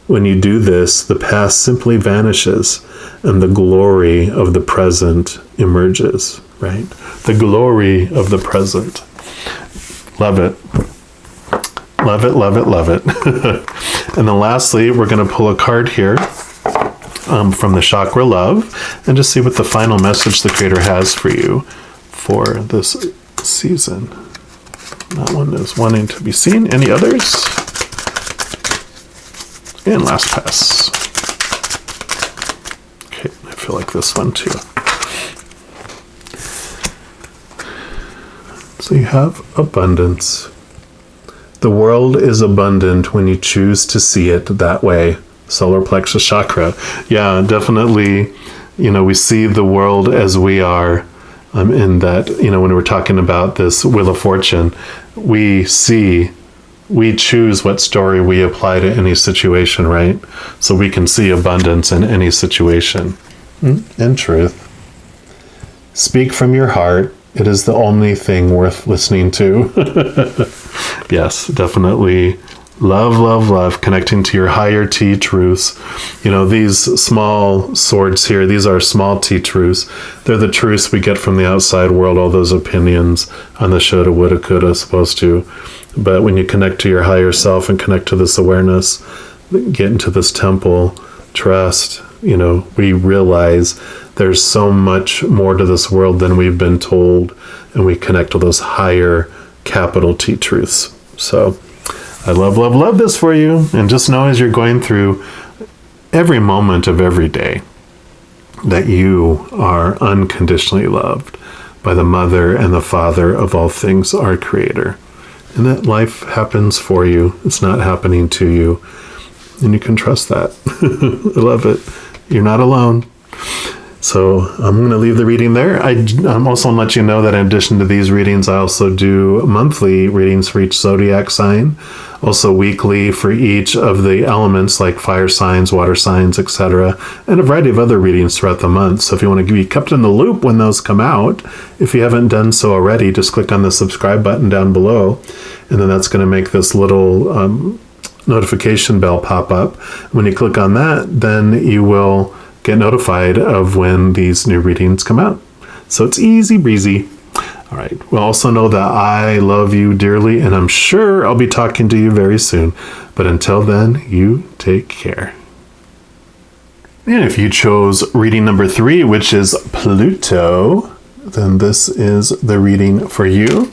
When you do this, the past simply vanishes, and the glory of the present emerges, right? The glory of the present. Love it. Love it, love it, love it. And then lastly, we're going to pull a card here from the Chakra Love and just see what the final message the Creator has for you for this season. That one is wanting to be seen. Any others? And last pass. Okay, I feel like this one too. So you have abundance. The world is abundant when you choose to see it that way. Solar plexus chakra. Yeah, definitely, we see the world as we are. In that, when we're talking about this Wheel of Fortune, we choose what story we apply to any situation, right? So we can see abundance in any situation. And truth. Speak from your heart. It is the only thing worth listening to. Yes, definitely. Love, love, love. Connecting to your higher T truths. These small swords here, these are small T truths. They're the truths we get from the outside world, all those opinions on the shoulda, woulda, coulda, supposed to. But when you connect to your higher self and connect to this awareness, get into this temple, trust, we realize there's so much more to this world than we've been told, and we connect to those higher capital T truths. So I love, love, love this for you. And just know as you're going through every moment of every day that you are unconditionally loved by the Mother and the Father of all things, our Creator. And that life happens for you. It's not happening to you. And you can trust that. I love it. You're not alone. So I'm going to leave the reading there. I'm also going to let you know that in addition to these readings, I also do monthly readings for each zodiac sign, also weekly for each of the elements like fire signs, water signs, etc., and a variety of other readings throughout the month. So if you want to be kept in the loop when those come out, if you haven't done so already, just click on the subscribe button down below, and then that's going to make this little notification bell pop up. When you click on that, then you will get notified of when these new readings come out. So it's easy breezy. All right. Well, also know that I love you dearly, and I'm sure I'll be talking to you very soon. But until then, you take care. And if you chose reading number 3, which is Pluto, then this is the reading for you.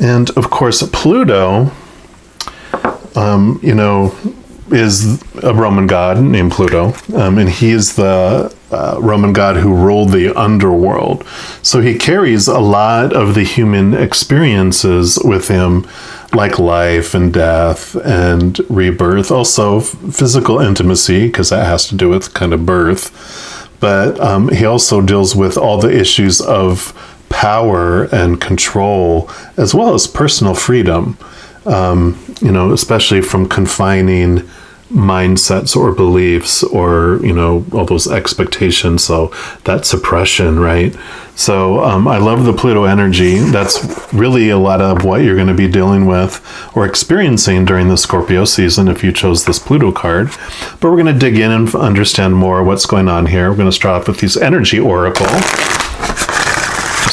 And of course, Pluto, is a Roman god named Pluto, and he is the Roman god who ruled the underworld. So he carries a lot of the human experiences with him, like life and death and rebirth, also physical intimacy, because that has to do with kind of birth. But he also deals with all the issues of power and control, as well as personal freedom. Especially from confining mindsets or beliefs or, all those expectations. So that suppression, right? So I love the Pluto energy. That's really a lot of what you're going to be dealing with or experiencing during the Scorpio season if you chose this Pluto card. But we're going to dig in and understand more what's going on here. We're going to start off with these energy oracle.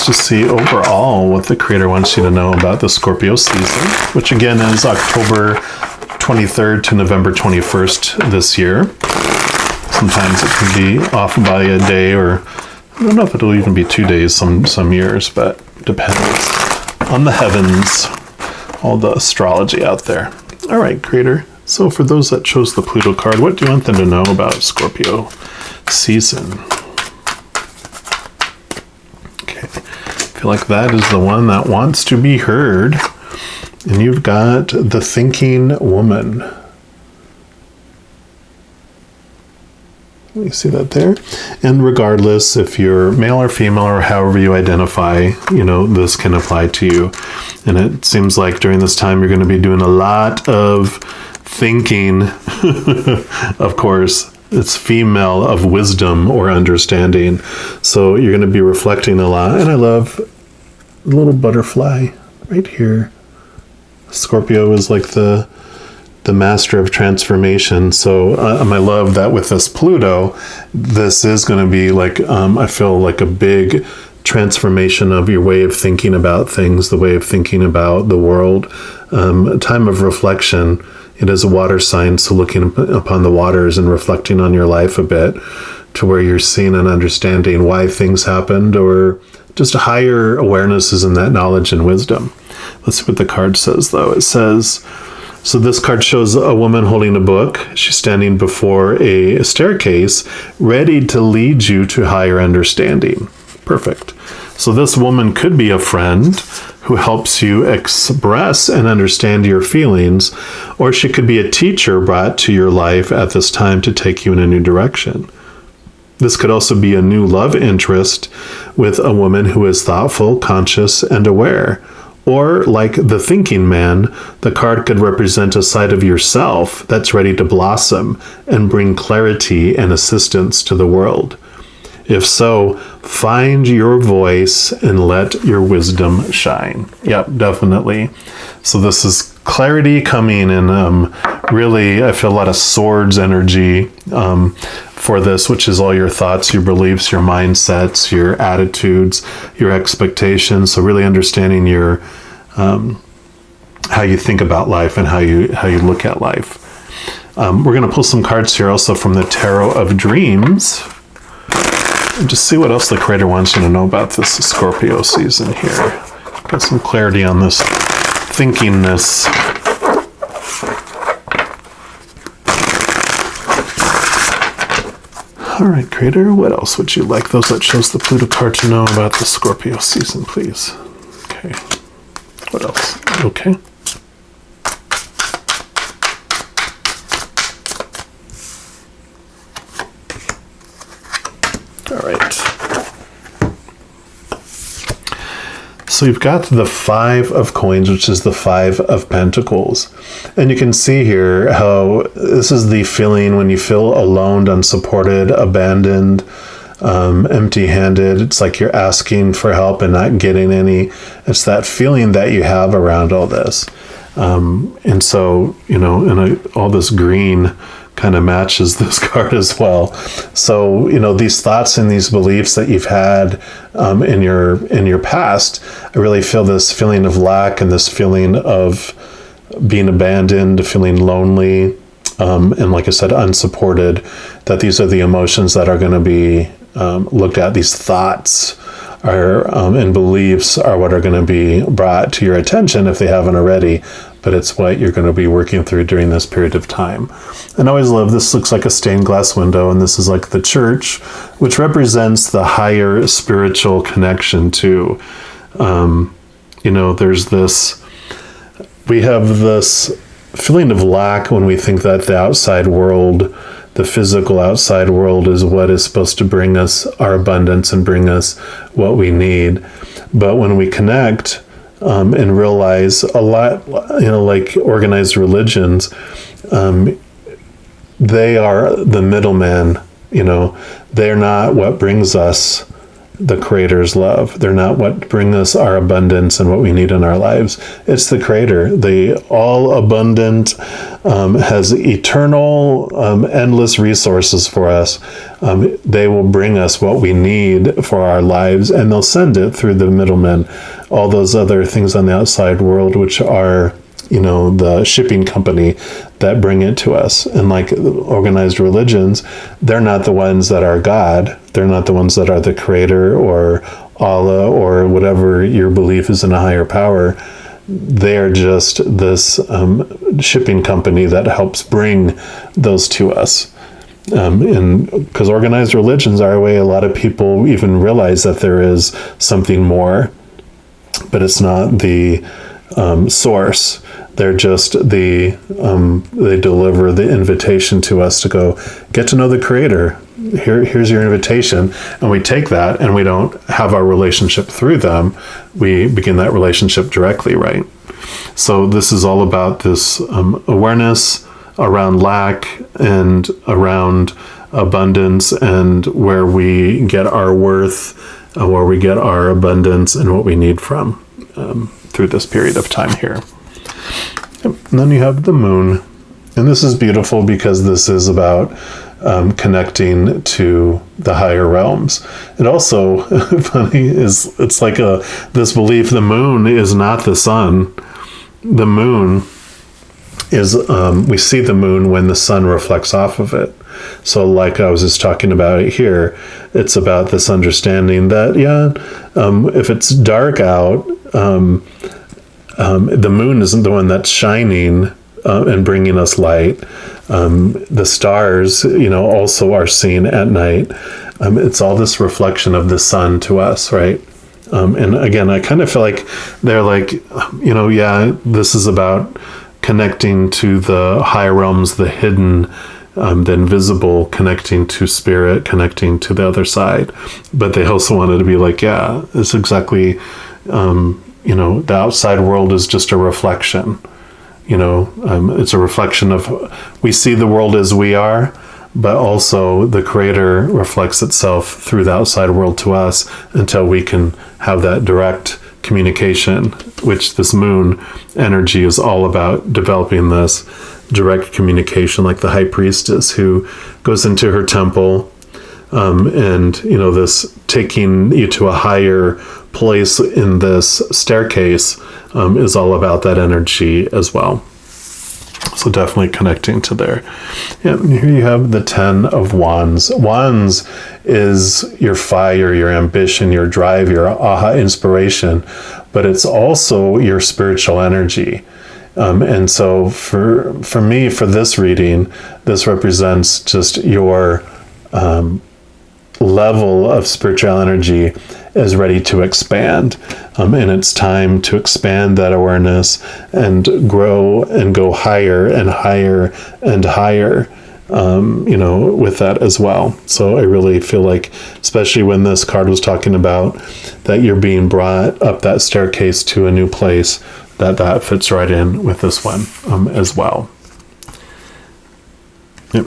To see overall what the creator wants you to know about the Scorpio season, which again is October 23rd to November 21st this year. Sometimes it can be off by a day, or I don't know if it'll even be 2 days some years, but depends on the heavens, all the astrology out there. All right, creator. So for those that chose the Pluto card, what do you want them to know about Scorpio season? I feel like that is the one that wants to be heard. And you've got the thinking woman. You see that there? And regardless if you're male or female or however you identify, this can apply to you. And it seems like during this time you're going to be doing a lot of thinking. Of course, it's female of wisdom or understanding. So you're going to be reflecting a lot. And I love the little butterfly right here. Scorpio is like the master of transformation. So I love that with this Pluto, this is going to be like, I feel like a big transformation of your way of thinking about things, the way of thinking about the world. A time of reflection. It is a water sign, so looking upon the waters and reflecting on your life a bit to where you're seeing and understanding why things happened, or just a higher awareness is in that knowledge and wisdom. Let's see what the card says, though. It says, so this card shows a woman holding a book. She's standing before a staircase, ready to lead you to higher understanding. Perfect. So this woman could be a friend who helps you express and understand your feelings, or she could be a teacher brought to your life at this time to take you in a new direction. This could also be a new love interest with a woman who is thoughtful, conscious, and aware. Or, like the thinking man, the card could represent a side of yourself that's ready to blossom and bring clarity and assistance to the world. If so, find your voice and let your wisdom shine. Yep, definitely. So this is clarity coming, and really, I feel a lot of swords energy for this, which is all your thoughts, your beliefs, your mindsets, your attitudes, your expectations. So really understanding your how you think about life and how you look at life. We're going to pull some cards here also from the Tarot of Dreams. And just see what else the creator wants you to know about this Scorpio season here. Got some clarity on this thinkingness. All right, creator, what else would you like those that chose the Pluto card to know about the Scorpio season, please? Okay. What else? Okay. All right. So you've got the 5 of coins, which is the 5 of pentacles. And you can see here how this is the feeling when you feel alone, unsupported, abandoned, empty-handed. It's like you're asking for help and not getting any. It's that feeling that you have around all this. And so, all this green kind of matches this card as well. So, these thoughts and these beliefs that you've had in your past, I really feel this feeling of lack and this feeling of being abandoned, feeling lonely, and like I said, unsupported, that these are the emotions that are going to be looked at. These thoughts and beliefs are what are going to be brought to your attention if they haven't already, but it's what you're going to be working through during this period of time. And I always love, this looks like a stained glass window, and this is like the church, which represents the higher spiritual connection too. There's this, we have this feeling of lack when we think that the outside world, the physical outside world, is what is supposed to bring us our abundance and bring us what we need. But when we connect and realize a lot, like organized religions, they are the middleman. They're not what brings us the Creator's love. They're not what bring us our abundance and what we need in our lives. It's the Creator, the all abundant, has eternal, endless resources for us. They will bring us what we need for our lives, and they'll send it through the middlemen. All those other things on the outside world, which are, the shipping company that bring it to us. And like organized religions, they're not the ones that are God. They're not the ones that are the Creator or Allah or whatever your belief is in a higher power. They're just this shipping company that helps bring those to us. And because organized religions are a way a lot of people even realize that there is something more, but it's not the source. They're just they deliver the invitation to us to go get to know the Creator. Here's your invitation. And we take that, and we don't have our relationship through them. We begin that relationship directly, right? So this is all about this awareness around lack and around abundance, and where we get our worth, where we get our abundance, and what we need from through this period of time here. And then you have the moon. And this is beautiful because this is about connecting to the higher realms. It also, funny, it's like this belief, the moon is not the sun. The moon is, we see the moon when the sun reflects off of it. So like I was just talking about it here, it's about this understanding that, if it's dark out, the moon isn't the one that's shining and bringing us light. The stars, also are seen at night. It's all this reflection of the sun to us, right? And again, I kind of feel like they're like, this is about connecting to the higher realms, the hidden, the invisible, connecting to spirit, connecting to the other side. But they also wanted to be like, it's exactly, the outside world is just a reflection. It's a reflection of, we see the world as we are, but also the Creator reflects itself through the outside world to us until we can have that direct communication, which this moon energy is all about, developing this direct communication, like the high priestess who goes into her temple, and this taking you to a higher place in this staircase is all about that energy as well. So definitely connecting to there. Yeah, and here you have the 10 of Wands. Wands is your fire, your ambition, your drive, your aha inspiration, but it's also your spiritual energy. And so for me, for this reading, this represents just your level of spiritual energy is ready to expand. And it's time to expand that awareness and grow and go higher and higher and higher with that as well. So I really feel like, especially when this card was talking about that you're being brought up that staircase to a new place, that fits right in with this one as well. Yep.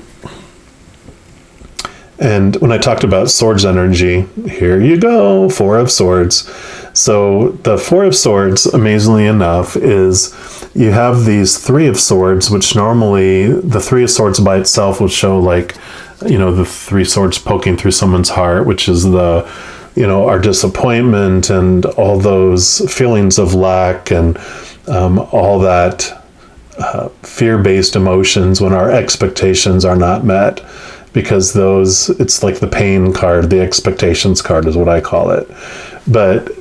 And when I talked about swords energy, here you go, Four of Swords. So the Four of Swords, amazingly enough, is you have these Three of Swords, which normally the Three of Swords by itself would show like, the three swords poking through someone's heart, which is our disappointment and all those feelings of lack and all that fear-based emotions when our expectations are not met. Because it's like the pain card, the expectations card is what I call it. But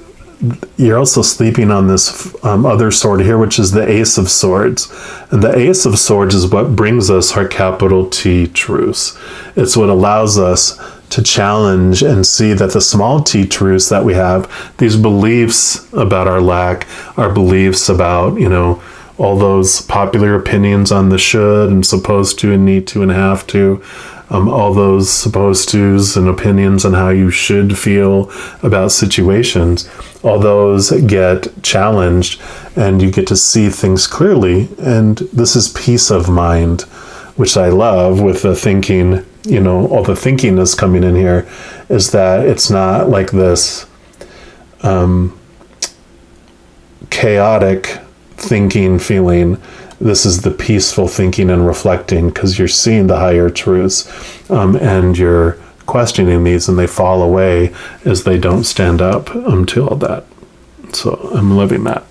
you're also sleeping on this other sword here, which is the Ace of Swords. And the Ace of Swords is what brings us our capital T truths. It's what allows us to challenge and see that the small t truths that we have, these beliefs about our lack, our beliefs about, all those popular opinions on the should and supposed to and need to and have to, all those supposed to's and opinions on how you should feel about situations, all those get challenged and you get to see things clearly. And this is peace of mind, which I love with the thinking, all the thinking is coming in here, is that it's not like this chaotic thinking feeling. This is the peaceful thinking and reflecting, because you're seeing the higher truths and you're questioning these, and they fall away as they don't stand up to all that. So I'm loving that.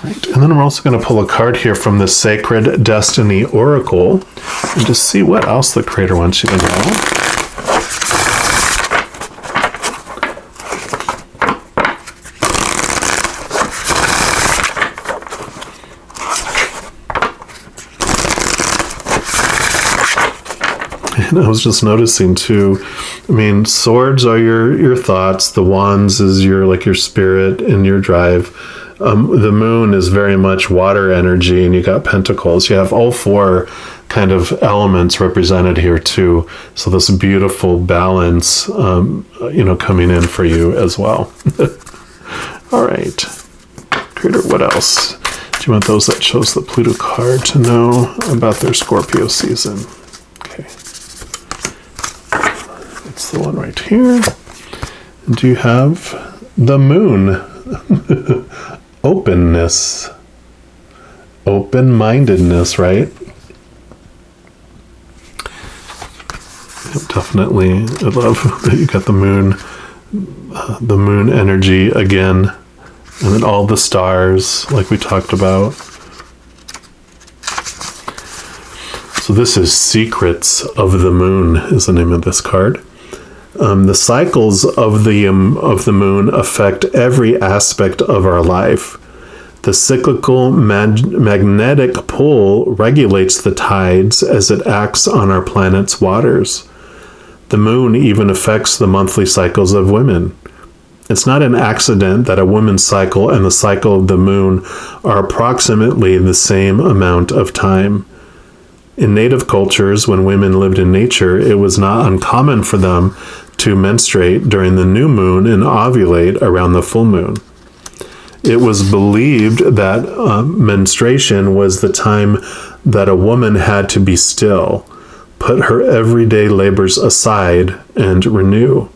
Right. And then I'm also going to pull a card here from the Sacred Destiny Oracle and just see what else the Creator wants you to know. And I was just noticing too, swords are your thoughts. The wands is your spirit and your drive. The moon is very much water energy, and you got pentacles. You have all four kind of elements represented here too. So this beautiful balance, coming in for you as well. All right. Creator, what else do you want those that chose the Pluto card to know about their Scorpio season? Okay. It's the one right here. And do you have the moon? Openness. Open-mindedness, right? Definitely. I love that you got the moon energy again. And then all the stars, like we talked about. So this is Secrets of the Moon is the name of this card. The cycles of the moon affect every aspect of our life. The cyclical magnetic pull regulates the tides as it acts on our planet's waters. The moon even affects the monthly cycles of women. It's not an accident that a woman's cycle and the cycle of the moon are approximately the same amount of time. In native cultures, when women lived in nature, it was not uncommon for them to menstruate during the new moon and ovulate around the full moon. It was believed that menstruation was the time that a woman had to be still, put her everyday labors aside, and renew.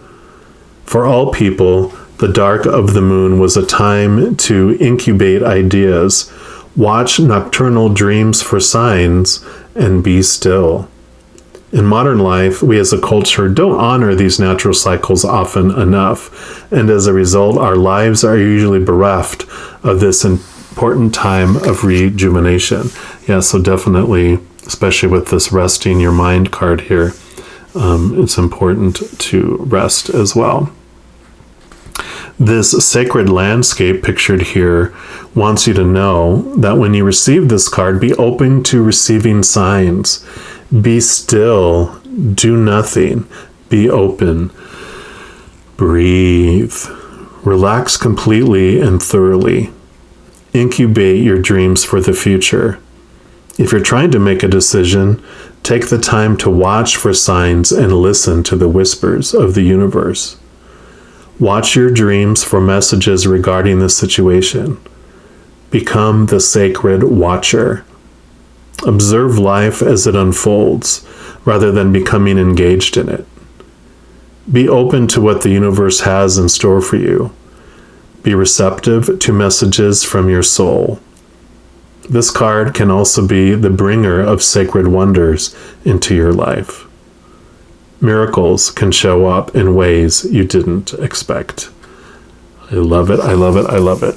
For all people, the dark of the moon was a time to incubate ideas, watch nocturnal dreams for signs, and be still. In modern life, we as a culture don't honor these natural cycles often enough, and as a result, our lives are usually bereft of this important time of rejuvenation. Yeah, so definitely, especially with this resting your mind card here, it's important to rest as well. This sacred landscape pictured here wants you to know that when you receive this card, be open to receiving signs. Be still. Do nothing. Be open. Breathe. Relax completely and thoroughly. Incubate your dreams for the future. If you're trying to make a decision, take the time to watch for signs and listen to the whispers of the universe. Watch your dreams for messages regarding the situation. Become the sacred watcher. Observe life as it unfolds, rather than becoming engaged in it. Be open to what the universe has in store for you. Be receptive to messages from your soul. This card can also be the bringer of sacred wonders into your life. Miracles can show up in ways you didn't expect. I love it, I love it, I love it.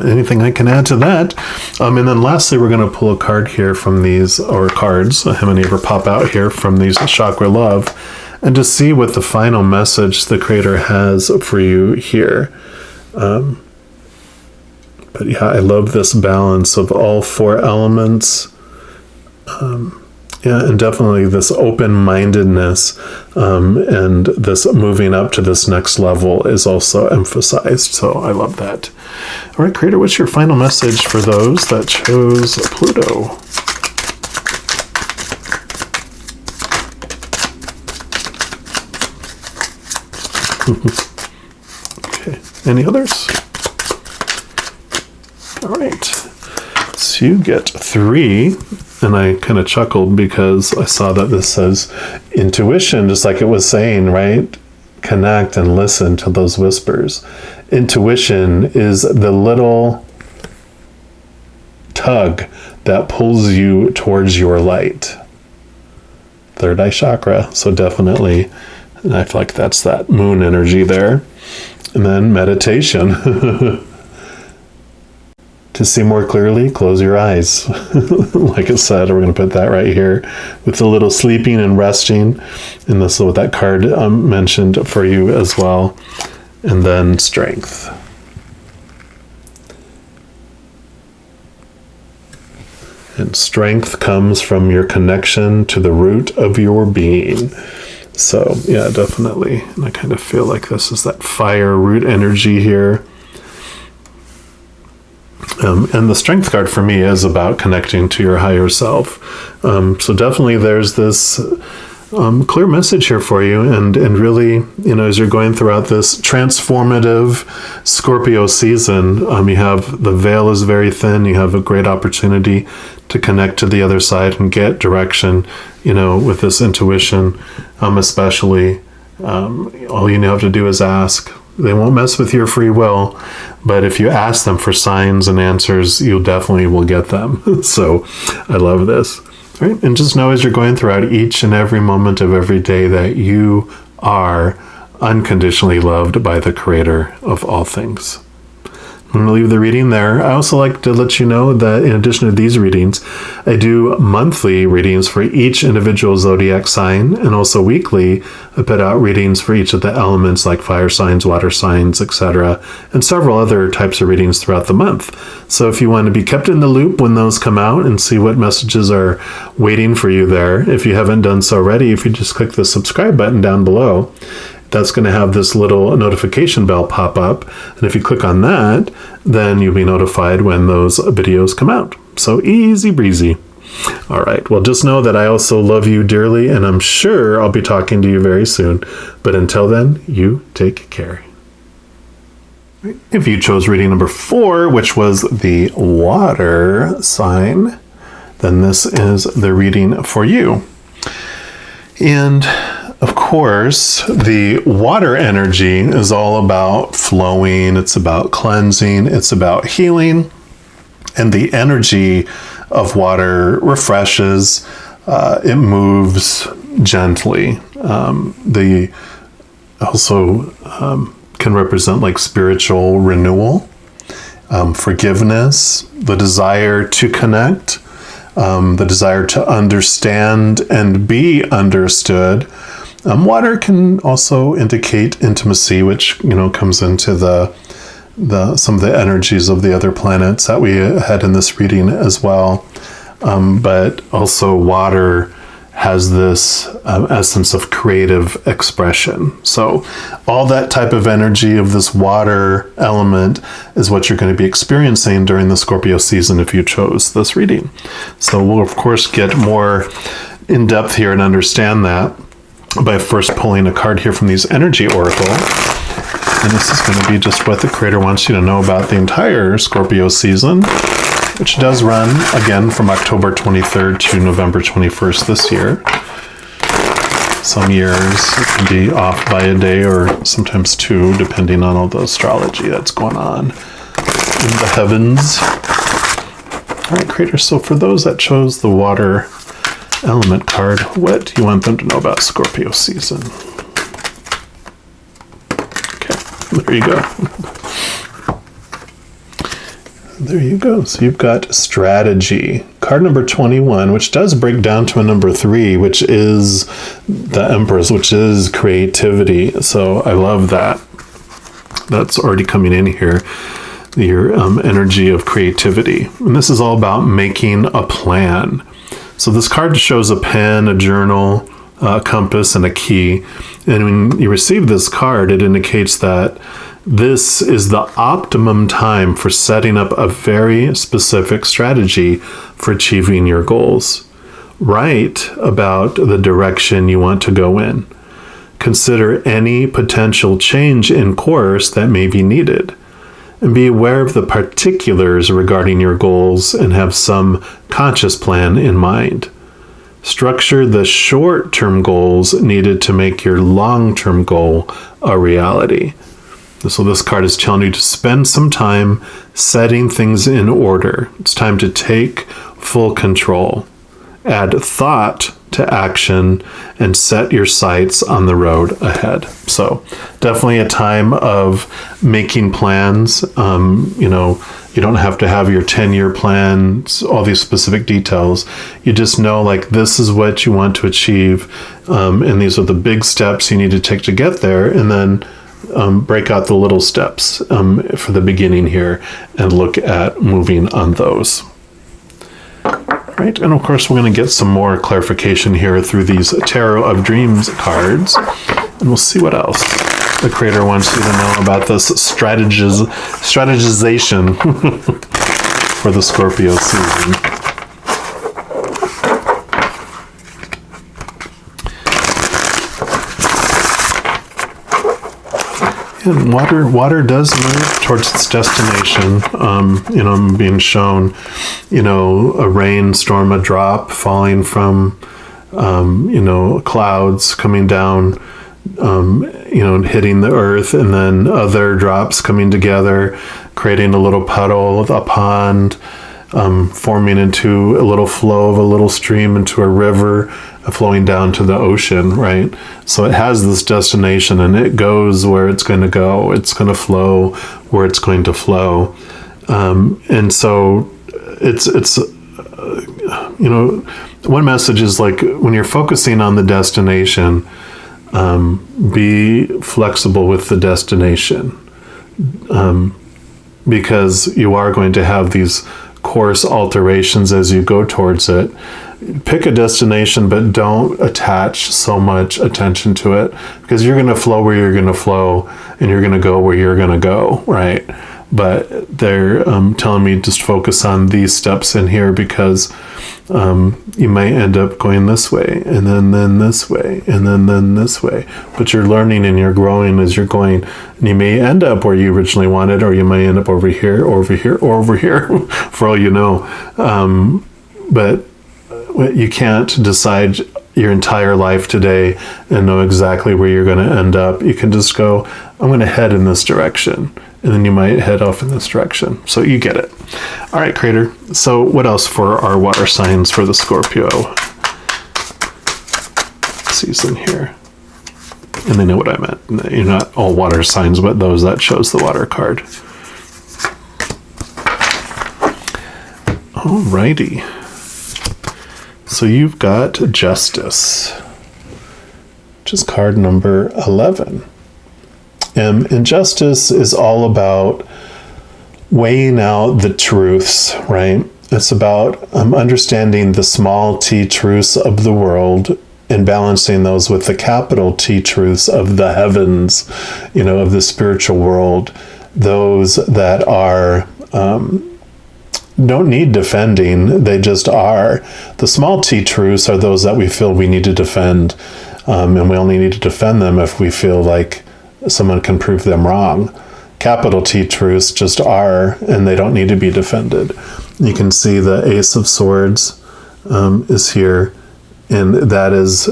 Anything I can add to that? And then lastly, we're going to pull a card here from these, or cards, how many ever pop out here from these chakra love, and to see what the final message the Creator has for you here. But yeah, I love this balance of all four elements. Yeah, and definitely this open-mindedness and this moving up to this next level is also emphasized. So I love that. All right, Creator, what's your final message for those that chose Pluto? Okay, any others? All right, so you get 3. And I kind of chuckled because I saw that this says intuition, just like it was saying, right? Connect and listen to those whispers. Intuition is the little tug that pulls you towards your light. Third eye chakra. So definitely, and I feel like that's that moon energy there. And then meditation. To see more clearly, close your eyes. Like I said, we're going to put that right here with a little sleeping and resting. And this is what that card mentioned for you as well. And then strength. And strength comes from your connection to the root of your being. So yeah, definitely. And I kind of feel like this is that fire root energy here. And the strength card for me is about connecting to your higher self. So definitely there's this clear message here for you. And really, you know, as you're going throughout this transformative Scorpio season, you have the veil is very thin. You have a great opportunity to connect to the other side and get direction, you know, with this intuition, especially. All you have to do is ask. They won't mess with your free will, but if you ask them for signs and answers, you definitely will get them. So I love this. All right? And just know as you're going throughout each and every moment of every day that you are unconditionally loved by the Creator of all things. I'm going to leave the reading there. I also like to let you know that in addition to these readings, I do monthly readings for each individual zodiac sign, and also weekly I put out readings for each of the elements like fire signs, water signs, etc., and several other types of readings throughout the month. So if you want to be kept in the loop when those come out and see what messages are waiting for you there, if you haven't done so already, if you just click the subscribe button down below, that's going to have this little notification bell pop up. And if you click on that, then you'll be notified when those videos come out. So easy breezy. All right. Well, just know that I also love you dearly, and I'm sure I'll be talking to you very soon. But until then, you take care. If you chose reading number 4, which was the water sign, then this is the reading for you. And of course, the water energy is all about flowing. It's about cleansing. It's about healing. And the energy of water refreshes. It moves gently. They also can represent like spiritual renewal, forgiveness, the desire to connect, the desire to understand and be understood. Water can also indicate intimacy, which, you know, comes into the some of the energies of the other planets that we had in this reading as well. But also water has this essence of creative expression. So all that type of energy of this water element is what you're going to be experiencing during the Scorpio season if you chose this reading. So we'll, of course, get more in depth here and understand that by first pulling a card here from these Energy Oracle. And this is going to be just what the Creator wants you to know about the entire Scorpio season, which does run, again, from October 23rd to November 21st this year. Some years it can be off by a day or sometimes two, depending on all the astrology that's going on in the heavens. All right, Creator, so for those that chose the water element card, what do you want them to know about Scorpio season? Okay, there you go. There you go. So you've got strategy. Card number 21, which does break down to a number 3, which is the Empress, which is creativity. So I love that. That's already coming in here. Your energy of creativity. And this is all about making a plan. So this card shows a pen, a journal, a compass, and a key. And when you receive this card, it indicates that this is the optimum time for setting up a very specific strategy for achieving your goals. Write about the direction you want to go in. Consider any potential change in course that may be needed. And be aware of the particulars regarding your goals and have some conscious plan in mind. Structure the short-term goals needed to make your long-term goal a reality. So this card is telling you to spend some time setting things in order. It's time to take full control. Add thought to action and set your sights on the road ahead. So definitely a time of making plans. You don't have to have your 10-year plans, all these specific details. You just know, like, this is what you want to achieve. And these are the big steps you need to take to get there. And then break out the little steps for the beginning here and look at moving on those. Right, and of course we're going to get some more clarification here through these Tarot of Dreams cards, and we'll see what else the Creator wants you to know about this strategization for the Scorpio season. And water does move towards its destination. I'm being shown, a rainstorm, a drop falling from, clouds coming down, hitting the earth, and then other drops coming together, creating a little puddle, a pond, forming into a little flow of a little stream into a river, flowing down to the ocean, right? So it has this destination and it goes where it's going to go. It's going to flow where it's going to flow. And so it's one message is, like, when you're focusing on the destination, be flexible with the destination, because you are going to have these course alterations as you go towards it. Pick a destination, but don't attach so much attention to it, because you're going to flow where you're going to flow and you're going to go where you're going to go, right? But they're telling me just focus on these steps in here, because you might end up going this way and then this way and then this way. But you're learning and you're growing as you're going. And you may end up where you originally wanted, or you may end up over here, or over here, or over here, for all you know. But you can't decide your entire life today and know exactly where you're going to end up. You can just go, I'm going to head in this direction. And then you might head off in this direction. So you get it. All right, Creator. So what else for our water signs for the Scorpio season here? And they know what I meant. You're not all water signs, but those that chose the water card. Alrighty. So you've got Justice, which is card number 11. And Justice is all about weighing out the truths, right? It's about understanding the small t truths of the world and balancing those with the capital T truths of the heavens, of the spiritual world. Those that are don't need defending, they just are. The small t truths are those that we feel we need to defend, and we only need to defend them if we feel like someone can prove them wrong. Capital T truths just are, and they don't need to be defended. You can see the Ace of Swords is here, and that is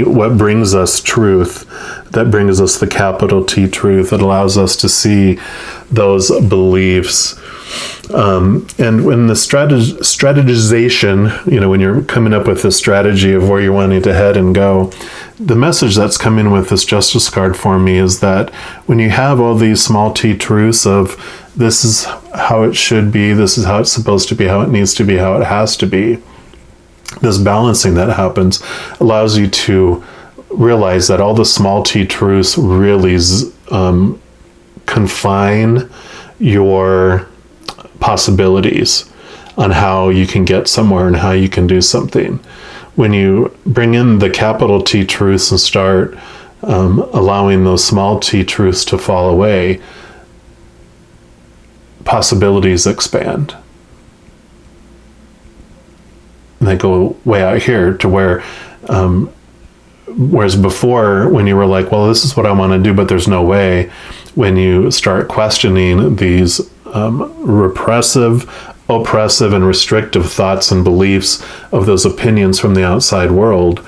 what brings us truth, that brings us the capital T truth, that allows us to see those beliefs. And when the strategization, when you're coming up with the strategy of where you're wanting to head and go, the message that's coming with this Justice card for me is that when you have all these small t truths of this is how it should be, this is how it's supposed to be, how it needs to be, how it has to be, this balancing that happens allows you to realize that all the small t truths really confine your possibilities on how you can get somewhere and how you can do something. When you bring in the capital T truths and start allowing those small t truths to fall away, possibilities expand. And they go way out here to where, whereas before, when you were like, well, this is what I want to do, but there's no way, when you start questioning these repressive, oppressive, and restrictive thoughts and beliefs of those opinions from the outside world,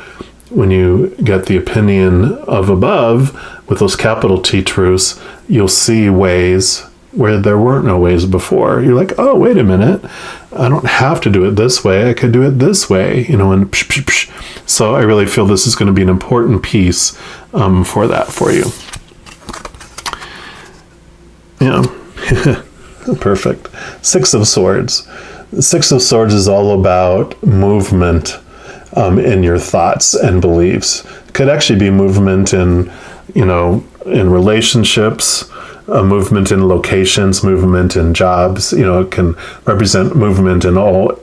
when you get the opinion of above with those capital T truths, you'll see ways where there weren't no ways before. You're like, oh, wait a minute, I don't have to do it this way, I could do it this way, and so I really feel this is going to be an important piece for that for you. Perfect. Six of Swords. The Six of Swords is all about movement in your thoughts and beliefs. It could actually be movement in relationships, movement in locations, movement in jobs. It can represent movement in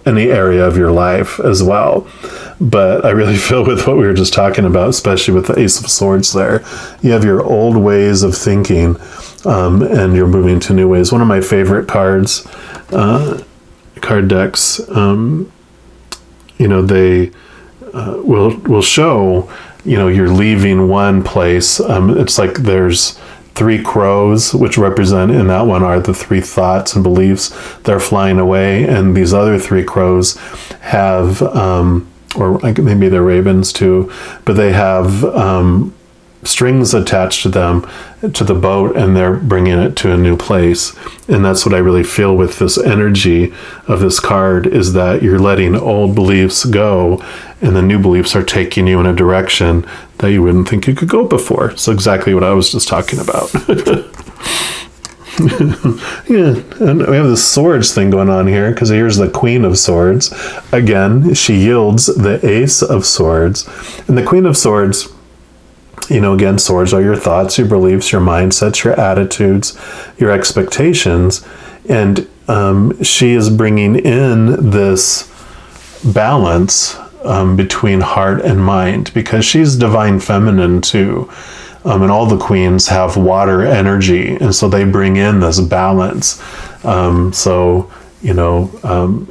any area of your life as well. But I really feel with what we were just talking about, especially with the Ace of Swords there, you have your old ways of thinking, and you're moving to new ways. One of my favorite card decks, they will show, you're leaving one place. It's like there's 3 crows, which represent in that one are the 3 thoughts and beliefs. They're flying away, and these other 3 crows have, or maybe they're ravens too, but they have strings attached to them, to the boat, and they're bringing it to a new place. And that's what I really feel with this energy of this card, is that you're letting old beliefs go, and the new beliefs are taking you in a direction that you wouldn't think you could go before. So exactly what I was just talking about. Yeah, and we have this swords thing going on here, because here's the Queen of Swords. Again, she yields the Ace of Swords. And the Queen of Swords, again, swords are your thoughts, your beliefs, your mindsets, your attitudes, your expectations. And she is bringing in this balance between heart and mind, because she's divine feminine too. And all the queens have water energy, and so they bring in this balance.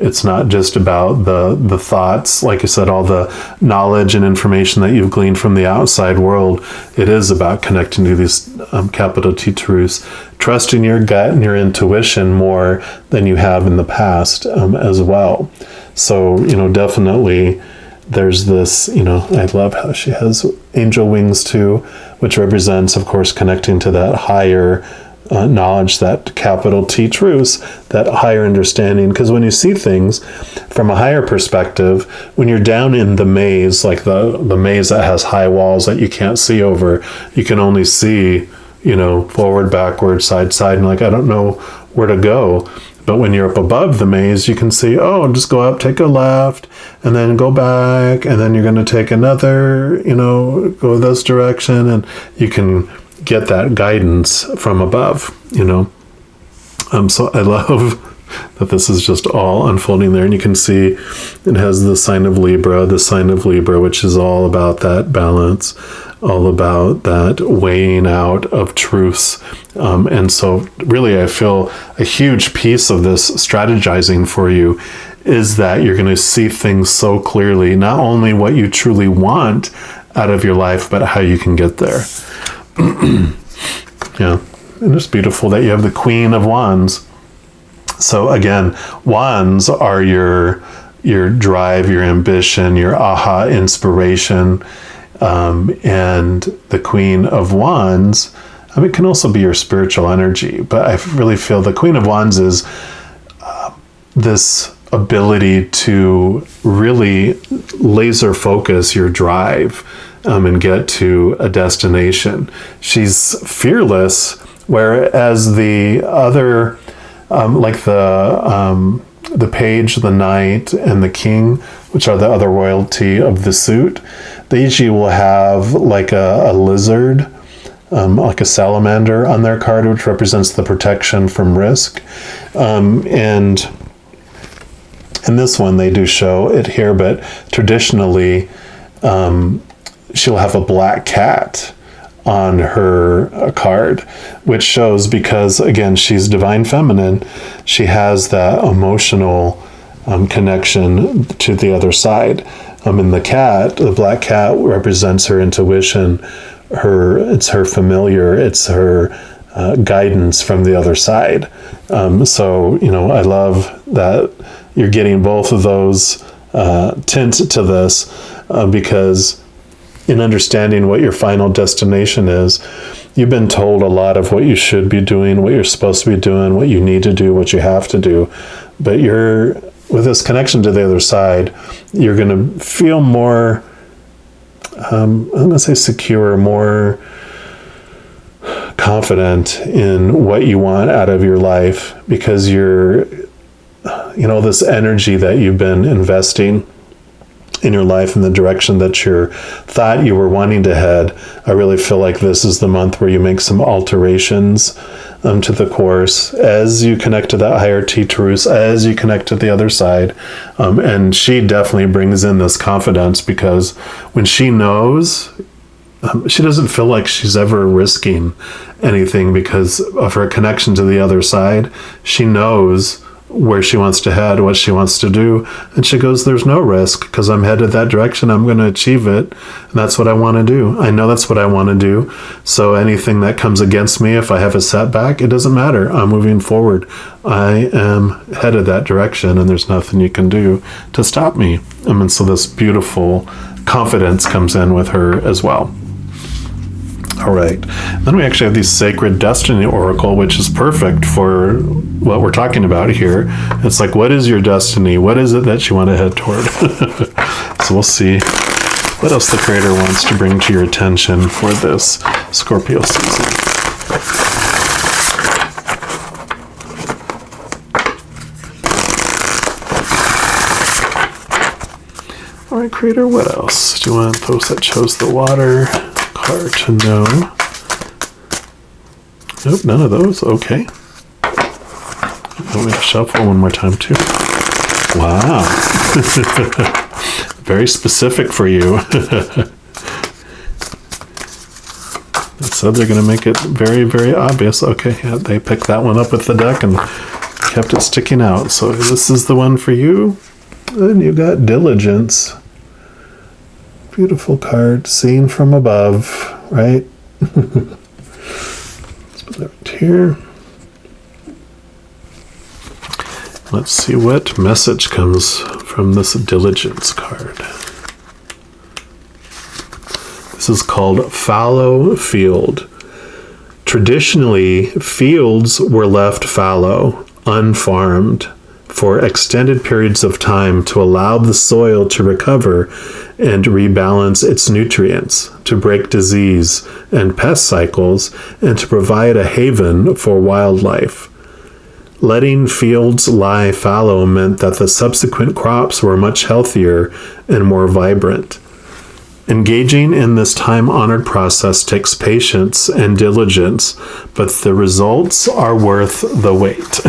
It's not just about the thoughts, like I said, all the knowledge and information that you've gleaned from the outside world. It is about connecting to these capital T truths, trusting your gut and your intuition more than you have in the past as well. So, definitely there's this, I love how she has angel wings too, which represents, of course, connecting to that higher knowledge, that capital T truths, that higher understanding. Because when you see things from a higher perspective, when you're down in the maze, like the maze that has high walls that you can't see over, you can only see, forward, backward, side, and like, I don't know where to go. But when you're up above the maze, you can see, just go up, take a left, and then go back, and then you're going to take another, go this direction, and you can get that guidance from above, So I love that this is just all unfolding there. And you can see it has the sign of Libra, which is all about that balance, all about that weighing out of truths. And so really, I feel a huge piece of this strategizing for you is that you're going to see things so clearly, not only what you truly want out of your life, but how you can get there. Yeah. And it's beautiful that you have the Queen of Wands. So again, wands are your drive, your ambition, your aha inspiration. And the Queen of Wands, it can also be your spiritual energy. But I really feel the Queen of Wands is this ability to really laser focus your drive and get to a destination. She's fearless, whereas the other, like the page, the knight, and the king, which are the other royalty of the suit, they usually will have like a lizard, like a salamander on their card, which represents the protection from risk. And in this one, they do show it here, but traditionally, she'll have a black cat on her card, which shows, because again, she's divine feminine, she has that emotional connection to the other side. And the black cat represents her intuition, it's her familiar, it's her guidance from the other side. So, I love that you're getting both of those tints to this, because in understanding what your final destination is, you've been told a lot of what you should be doing, what you're supposed to be doing, what you need to do, what you have to do. But with this connection to the other side, you're going to feel more, I'm going to say secure, more confident in what you want out of your life, because you're, this energy that you've been investing in your life in the direction that you thought you were wanting to head. I really feel like this is the month where you make some alterations to the course as you connect to that higher teacherus, as you connect to the other side. And she definitely brings in this confidence, because when she knows, she doesn't feel like she's ever risking anything because of her connection to the other side. She knows where she wants to head, what she wants to do, and she goes, there's no risk because I'm headed that direction. I'm going to achieve it, and that's what I want to do. I know that's what I want to do. So anything that comes against me, if I have a setback, it doesn't matter. I'm moving forward. I am headed that direction, and there's nothing you can do to stop me. And so this beautiful confidence comes in with her as well. All right. Then we actually have the Sacred Destiny Oracle, which is perfect for what we're talking about here. It's like, what is your destiny? What is it that you want to head toward? So we'll see what else the Creator wants to bring to your attention for this Scorpio season. All right, Creator, what else? Do you want those that chose the water card to know? Nope, none of those. Okay. Let me shuffle one more time too. Wow. Very specific for you. They said they're going to make it very, very obvious. Okay, yeah, they picked that one up with the deck and kept it sticking out. So this is the one for you. Then you got Diligence. Beautiful card, seen from above, right? Let's put that right here. Let's see what message comes from this Diligence card. This is called Fallow Field. Traditionally, fields were left fallow, unfarmed, for extended periods of time to allow the soil to recover and rebalance its nutrients, to break disease and pest cycles, and to provide a haven for wildlife. Letting fields lie fallow meant that the subsequent crops were much healthier and more vibrant. Engaging in this time-honored process takes patience and diligence, but the results are worth the wait.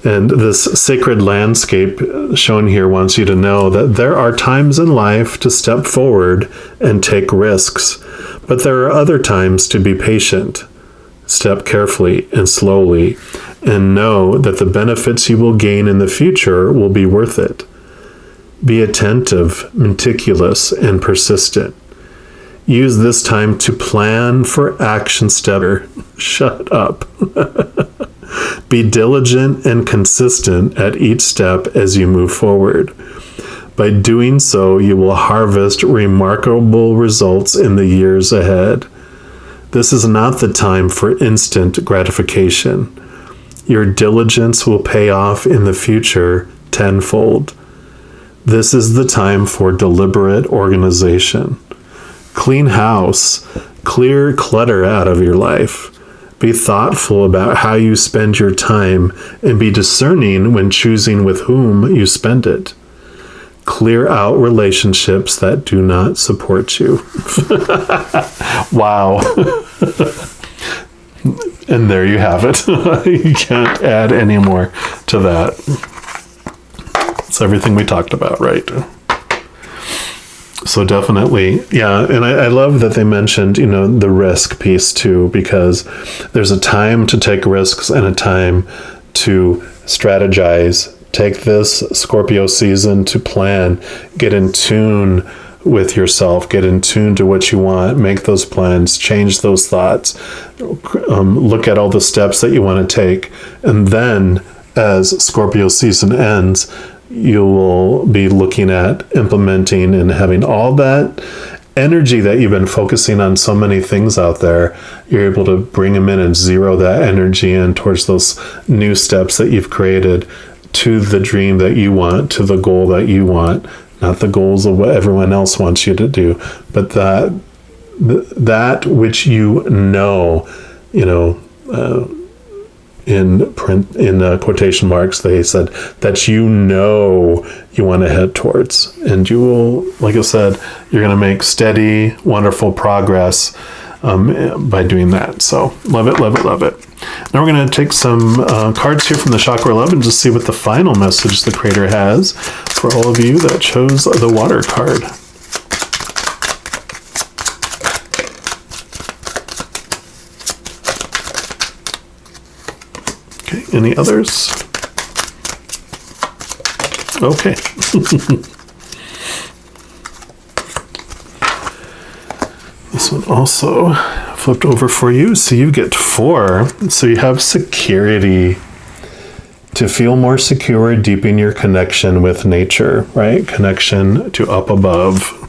And this sacred landscape shown here wants you to know that there are times in life to step forward and take risks, but there are other times to be patient. Step carefully and slowly, and know that the benefits you will gain in the future will be worth it. Be attentive, meticulous, and persistent. Use this time to plan for action step. Shut up. Be diligent and consistent at each step as you move forward. By doing so, you will harvest remarkable results in the years ahead. This is not the time for instant gratification. Your diligence will pay off in the future tenfold. This is the time for deliberate organization. Clean house. Clear clutter out of your life. Be thoughtful about how you spend your time and be discerning when choosing with whom you spend it. Clear out relationships that do not support you. Wow. And there you have it. You can't add any more to that. It's everything we talked about, right? So definitely, yeah. And I love that they mentioned, the risk piece too, because there's a time to take risks and a time to strategize. Take this Scorpio season to plan, get in tune with yourself, get in tune to what you want, make those plans, change those thoughts, look at all the steps that you want to take. And then as Scorpio season ends, you will be looking at implementing and having all that energy that you've been focusing on so many things out there. You're able to bring them in and zero that energy in towards those new steps that you've created to the dream that you want, to the goal that you want, not the goals of what everyone else wants you to do, but that which in print, in quotation marks, they said that you want to head towards, and you will, like I said, you're going to make steady, wonderful progress by doing that. So love it, love it, love it. Now we're going to take some cards here from the Chakra 11 to see what the final message the Creator has for all of you that chose the water card. Okay, any others? Okay. This one also flipped over for you, so you get 4. So you have security. To feel more secure, deepen your connection with nature, right? Connection to up above.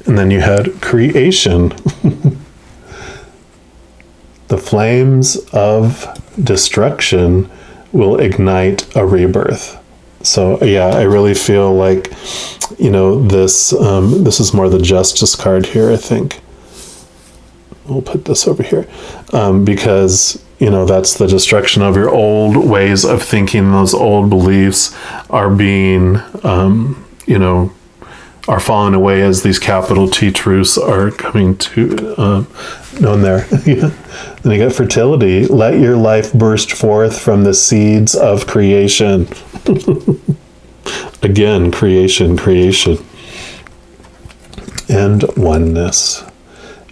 And then you had creation. The flames of destruction will ignite a rebirth. So yeah, I really feel like, this is more the justice card here, I think. We'll put this over here because, that's the destruction of your old ways of thinking. Those old beliefs are being, are falling away as these capital T truths are coming to known there. Then you got fertility. Let your life burst forth from the seeds of creation. Again, creation. And oneness.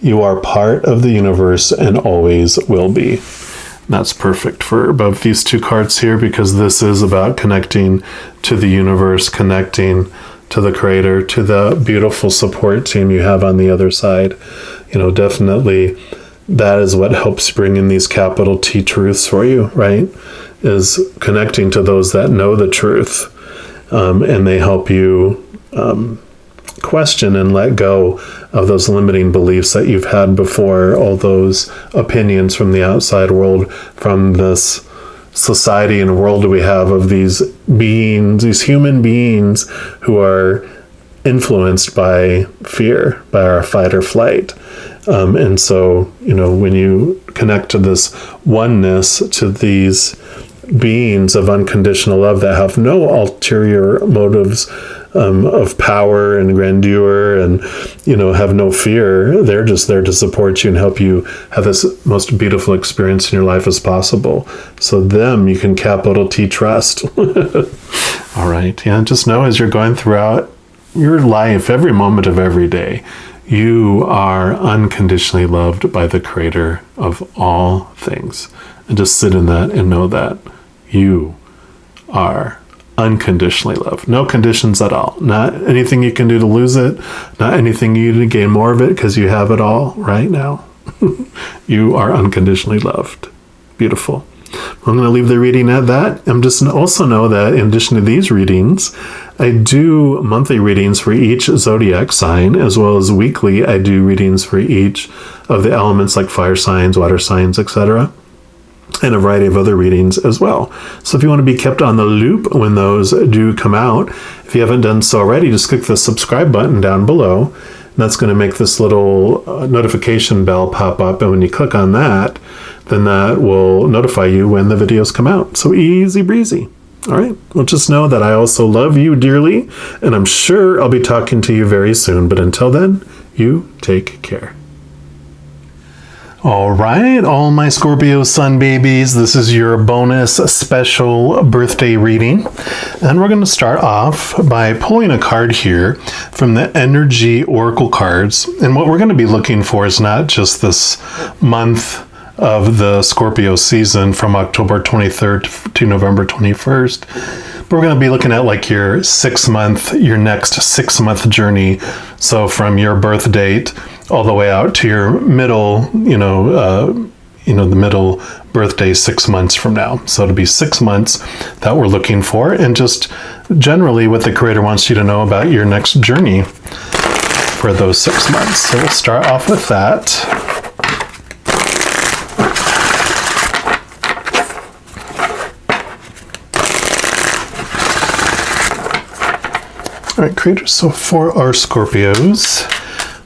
You are part of the universe and always will be. That's perfect for above these 2 cards here, because this is about connecting to the universe, connecting to the Creator, to the beautiful support team you have on the other side. Definitely that is what helps bring in these capital T truths for you, right? Is connecting to those that know the truth. And they help you question and let go of those limiting beliefs that you've had before, all those opinions from the outside world, from this society and world we have of these beings, these human beings who are influenced by fear, by our fight or flight. And so, when you connect to this oneness, to these beings of unconditional love that have no ulterior motives of power and grandeur and, have no fear. They're just there to support you and help you have this most beautiful experience in your life as possible. So them you can capital T trust. All right. Yeah, just know as you're going throughout your life, every moment of every day, you are unconditionally loved by the Creator of all things. And just sit in that and know that you are unconditionally loved. No conditions at all. Not anything you can do to lose it. Not anything you do to gain more of it because you have it all right now. You are unconditionally loved. Beautiful. I'm going to leave the reading at that. I'm just also know that in addition to these readings, I do monthly readings for each zodiac sign, as well as weekly I do readings for each of the elements like fire signs, water signs, etc., and a variety of other readings as well. So if you want to be kept on the loop when those do come out, if you haven't done so already, just click the subscribe button down below. And that's going to make this little notification bell pop up. And when you click on that, then that will notify you when the videos come out. So easy breezy. All right. Well, just know that I also love you dearly, and I'm sure I'll be talking to you very soon. But until then, you take care. All right, all my Scorpio Sun babies, this is your bonus special birthday reading. And we're going to start off by pulling a card here from the Energy Oracle cards. And what we're going to be looking for is not just this month of the Scorpio season from October 23rd to November 21st, but we're going to be looking at like your next 6-month journey. So from your birth date all the way out to your middle, the middle birthday 6 months from now. So it'll be 6 months that we're looking for, and just generally what the Creator wants you to know about your next journey for those 6 months. So we'll start off with that. All right, Creator, so for our Scorpios,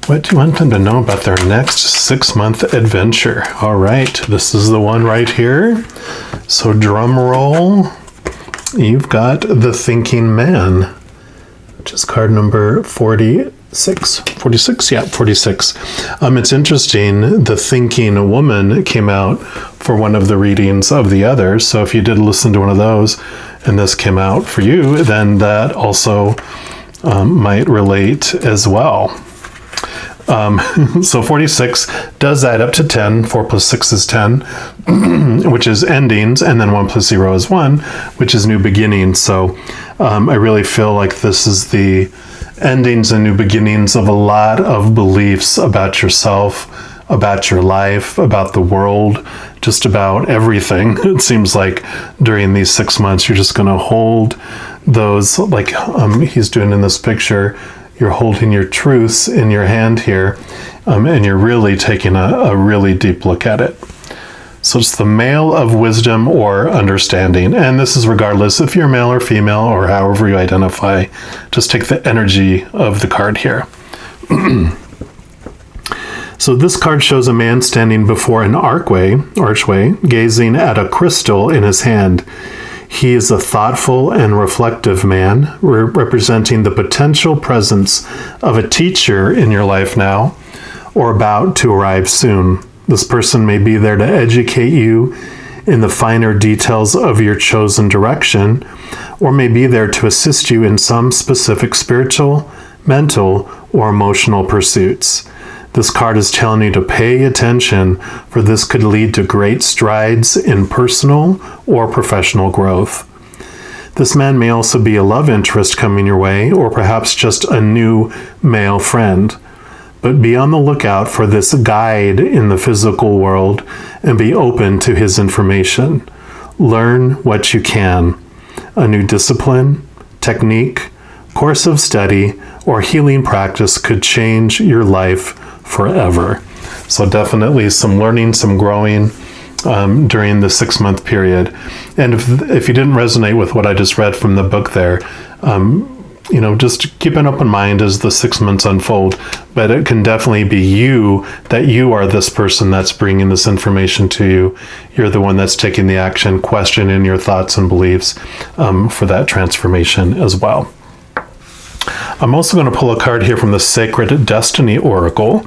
what do you want them to know about their next 6-month adventure? All right, this is the one right here. So drum roll, you've got the Thinking Man, which is card number 46. 46? Yeah, 46. It's interesting, the Thinking Woman came out for one of the readings of the others. So if you did listen to one of those and this came out for you, then that also might relate as well. So 46 does add up to 10. 4 plus 6 is 10, which is endings, and then 1 plus 0 is 1, which is new beginnings. So I really feel like this is the endings and new beginnings of a lot of beliefs about yourself, about your life, about the world, just about everything. It seems like during these 6 months, you're just going to hold those, like he's doing in this picture, you're holding your truths in your hand here, and you're really taking a really deep look at it. So it's the male of wisdom or understanding. And this is regardless if you're male or female or however you identify. Just take the energy of the card here. So this card shows a man standing before an archway, gazing at a crystal in his hand. He is a thoughtful and reflective man, representing the potential presence of a teacher in your life now, or about to arrive soon. This person may be there to educate you in the finer details of your chosen direction, or may be there to assist you in some specific spiritual, mental, or emotional pursuits. This card is telling you to pay attention, for this could lead to great strides in personal or professional growth. This man may also be a love interest coming your way, or perhaps just a new male friend. But be on the lookout for this guide in the physical world and be open to his information. Learn what you can. A new discipline, technique, course of study, or healing practice could change your life forever. So definitely some learning, some growing during the 6-month period. And if you didn't resonate with what I just read from the book there, just keep an open mind as the 6 months unfold. But it can definitely be you, that you are this person that's bringing this information to you. You're the one that's taking the action, questioning your thoughts and beliefs for that transformation as well. I'm also going to pull a card here from the Sacred Destiny Oracle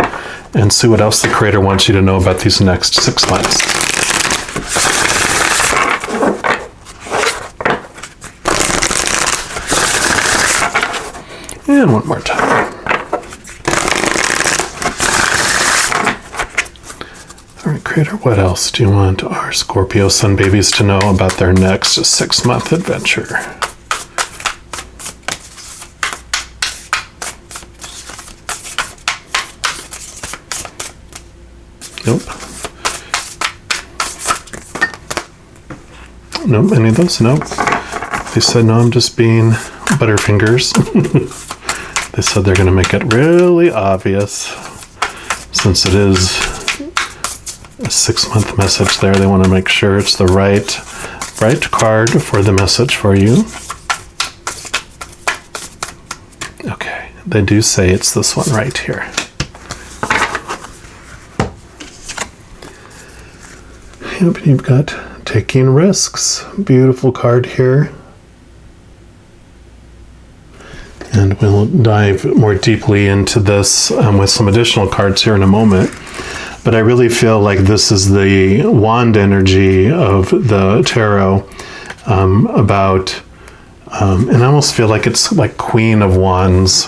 and see what else the Creator wants you to know about these next 6 months. And one more time. All right, Creator, what else do you want our Scorpio Sun babies to know about their next 6-month adventure? Nope. Nope, any of those? Nope. They said, no, I'm just being butterfingers. They said they're going to make it really obvious. Since it is a 6-month message there, they want to make sure it's the right card for the message for you. Okay, they do say it's this one right here. Yep, you've got taking risks. Beautiful card here. And we'll dive more deeply into this with some additional cards here in a moment. But I really feel like this is the wand energy of the tarot and I almost feel like it's like Queen of Wands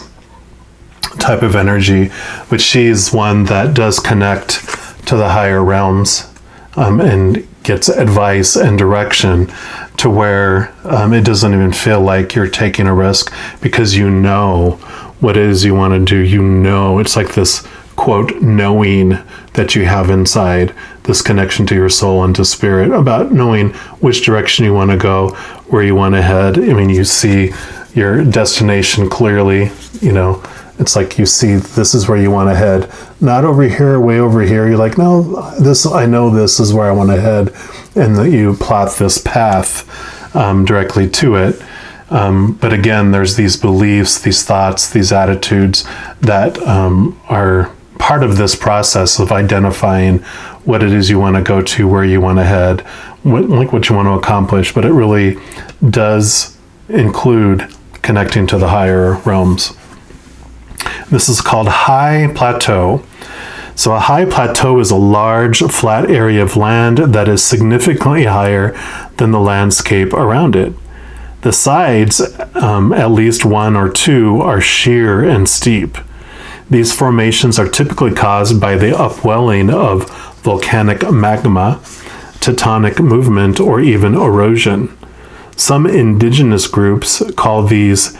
type of energy, which she's one that does connect to the higher realms and gets advice and direction to where it doesn't even feel like you're taking a risk because you know what it is you want to do. You know, it's like this quote knowing that you have inside, this connection to your soul and to spirit about knowing which direction you want to go, where you want to head. I mean, you see your destination clearly, you know. It's like you see this is where you want to head, not over here, way over here. You're like, no, I know this is where I want to head, and that you plot this path directly to it. But again, there's these beliefs, these thoughts, these attitudes that are part of this process of identifying what it is you want to go to, where you want to head, what you want to accomplish. But it really does include connecting to the higher realms. This is called high plateau. So a high plateau is a large flat area of land that is significantly higher than the landscape around it. The sides, at least one or two, are sheer and steep. These formations are typically caused by the upwelling of volcanic magma, tectonic movement, or even erosion. Some indigenous groups call these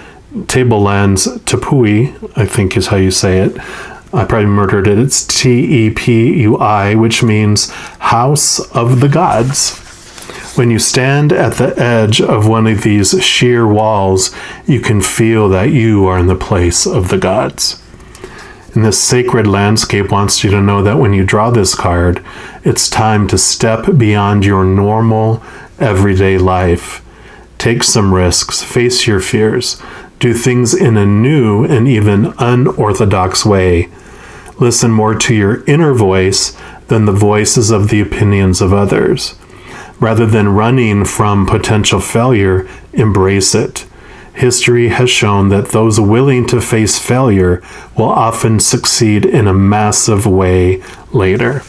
tablelands Tepui, I think is how you say it. I probably murdered it. It's Tepui, which means house of the gods. When you stand at the edge of one of these sheer walls, you can feel that you are in the place of the gods. And this sacred landscape wants you to know that when you draw this card, it's time to step beyond your normal, everyday life. Take some risks, face your fears, do things in a new and even unorthodox way. Listen more to your inner voice than the voices of the opinions of others. Rather than running from potential failure, embrace it. History has shown that those willing to face failure will often succeed in a massive way later.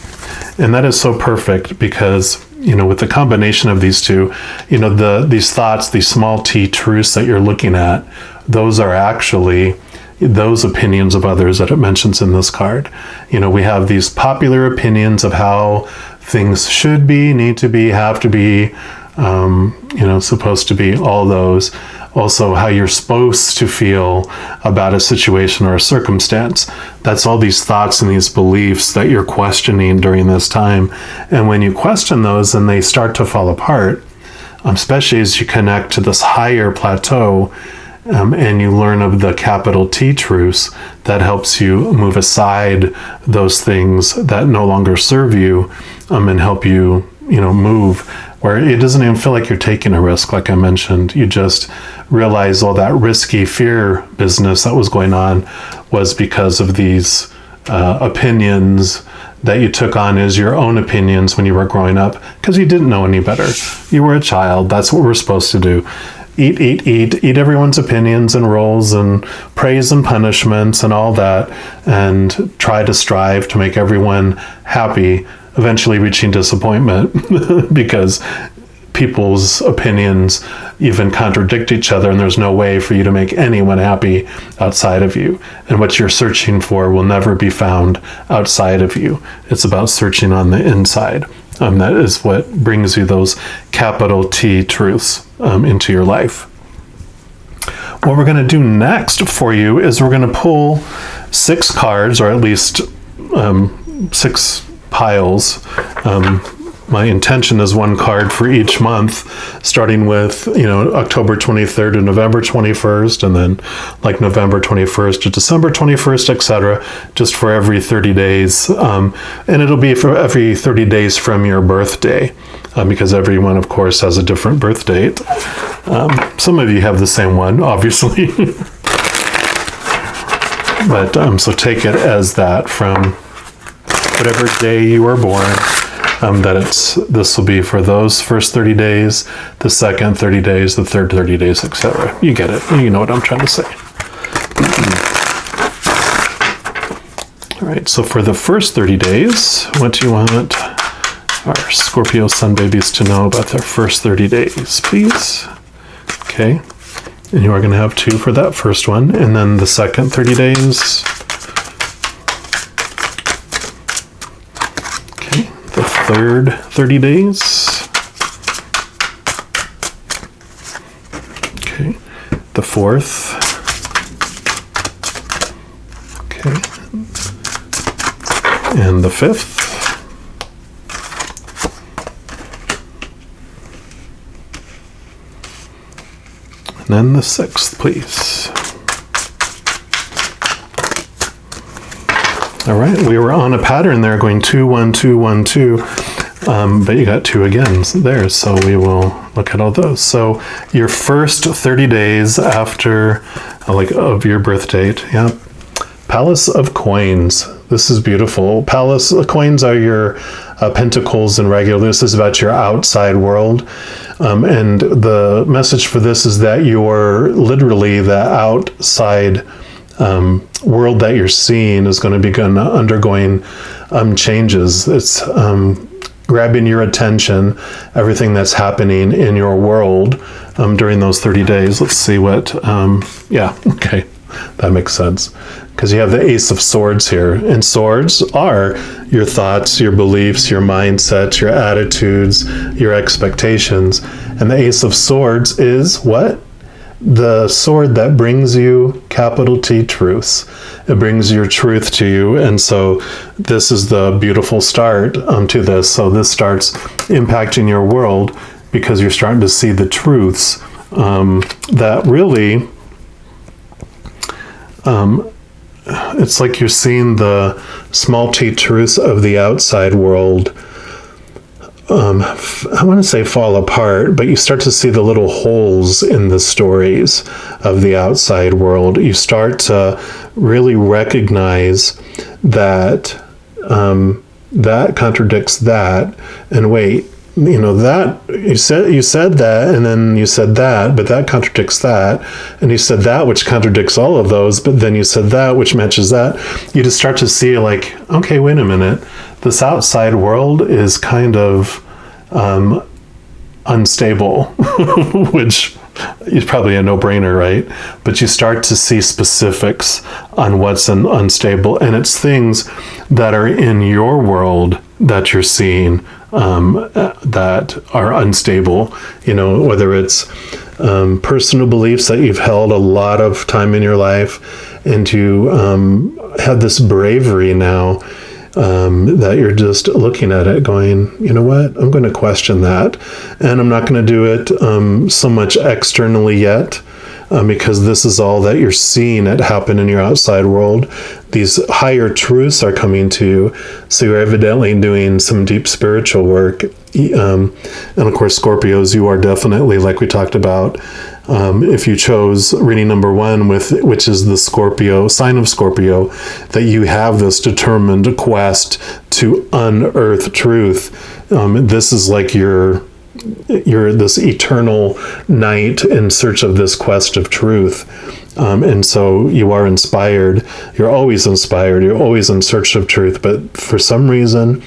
And that is so perfect because, you know, with the combination of these two, you know, these thoughts, these small t truths that you're looking at, those are actually those opinions of others that it mentions in this card. You know, we have these popular opinions of how things should be, need to be, have to be, you know, supposed to be, all those. Also, how you're supposed to feel about a situation or a circumstance. That's all these thoughts and these beliefs that you're questioning during this time. And when you question those and they start to fall apart, especially as you connect to this higher plateau, and you learn of the capital T truths, that helps you move aside those things that no longer serve you, and help you, you know, move where it doesn't even feel like you're taking a risk. Like I mentioned, you just realize all that risky fear business that was going on was because of these opinions that you took on as your own opinions when you were growing up, because you didn't know any better. You were a child. That's what we're supposed to do. eat everyone's opinions and roles and praise and punishments and all that, and try to strive to make everyone happy, eventually reaching disappointment because people's opinions even contradict each other, and there's no way for you to make anyone happy outside of you. And what you're searching for will never be found outside of you. It's about searching on the inside. That is what brings you those capital T truths into your life. What we're going to do next for you is we're going to pull 6 cards, or at least 6 piles. My intention is 1 card for each month, starting with, October 23rd to November 21st, and then like November 21st to December 21st, etc., just for every 30 days. And it'll be for every 30 days from your birthday, because everyone, of course, has a different birth date. Some of you have the same one, obviously. But so take it as that from whatever day you were born. This will be for those first 30 days, the second 30 days, the third 30 days, etc. You get it. You know what I'm trying to say. All right, so for the first 30 days, what do you want our Scorpio Sun babies to know about their first 30 days, please? Okay, and you are going to have 2 for that first one, and then the second 30 days. Third 30 days. Okay. The fourth. Okay. And the fifth. And then the sixth, please. All right, we were on a pattern there going 2, 1, 2, 1, 2, but you got 2 again there, so we will look at all those. So your first 30 days after, of your birth date, yeah. Palace of Coins. This is beautiful. Palace coins are your pentacles and regular. This is about your outside world. And the message for this is that you're literally the outside world that you're seeing is going to be undergoing changes. It's grabbing your attention, everything that's happening in your world during those 30 days. Let's see what, okay, that makes sense. Because you have the Ace of Swords here, and swords are your thoughts, your beliefs, your mindsets, your attitudes, your expectations. And the Ace of Swords is what? The sword that brings you capital T truths. It brings your truth to you, and so this is the beautiful start to this. So this starts impacting your world because you're starting to see the truths that really, it's like you're seeing the small T truths of the outside world. I want to say fall apart, but you start to see the little holes in the stories of the outside world. You start to really recognize that that contradicts that, and wait, that you said that, and then you said that, but that contradicts that, and you said that, which contradicts all of those, but then you said that, which matches that. You just start to see okay, wait a minute. This outside world is kind of unstable, which is probably a no-brainer, right? But you start to see specifics on what's unstable, and it's things that are in your world that you're seeing that are unstable, whether it's personal beliefs that you've held a lot of time in your life, and you have this bravery now that you're just looking at it going, you know what, I'm going to question that. And I'm not going to do it so much externally yet, because this is all that you're seeing it happen in your outside world. These higher truths are coming to you, so you're evidently doing some deep spiritual work. And of course, Scorpios, you are definitely, like we talked about, if you chose reading number 1, which is the Scorpio, sign of Scorpio, that you have this determined quest to unearth truth. This is like your you're this eternal knight in search of this quest of truth. And so you are inspired. You're always inspired. You're always in search of truth. But for some reason,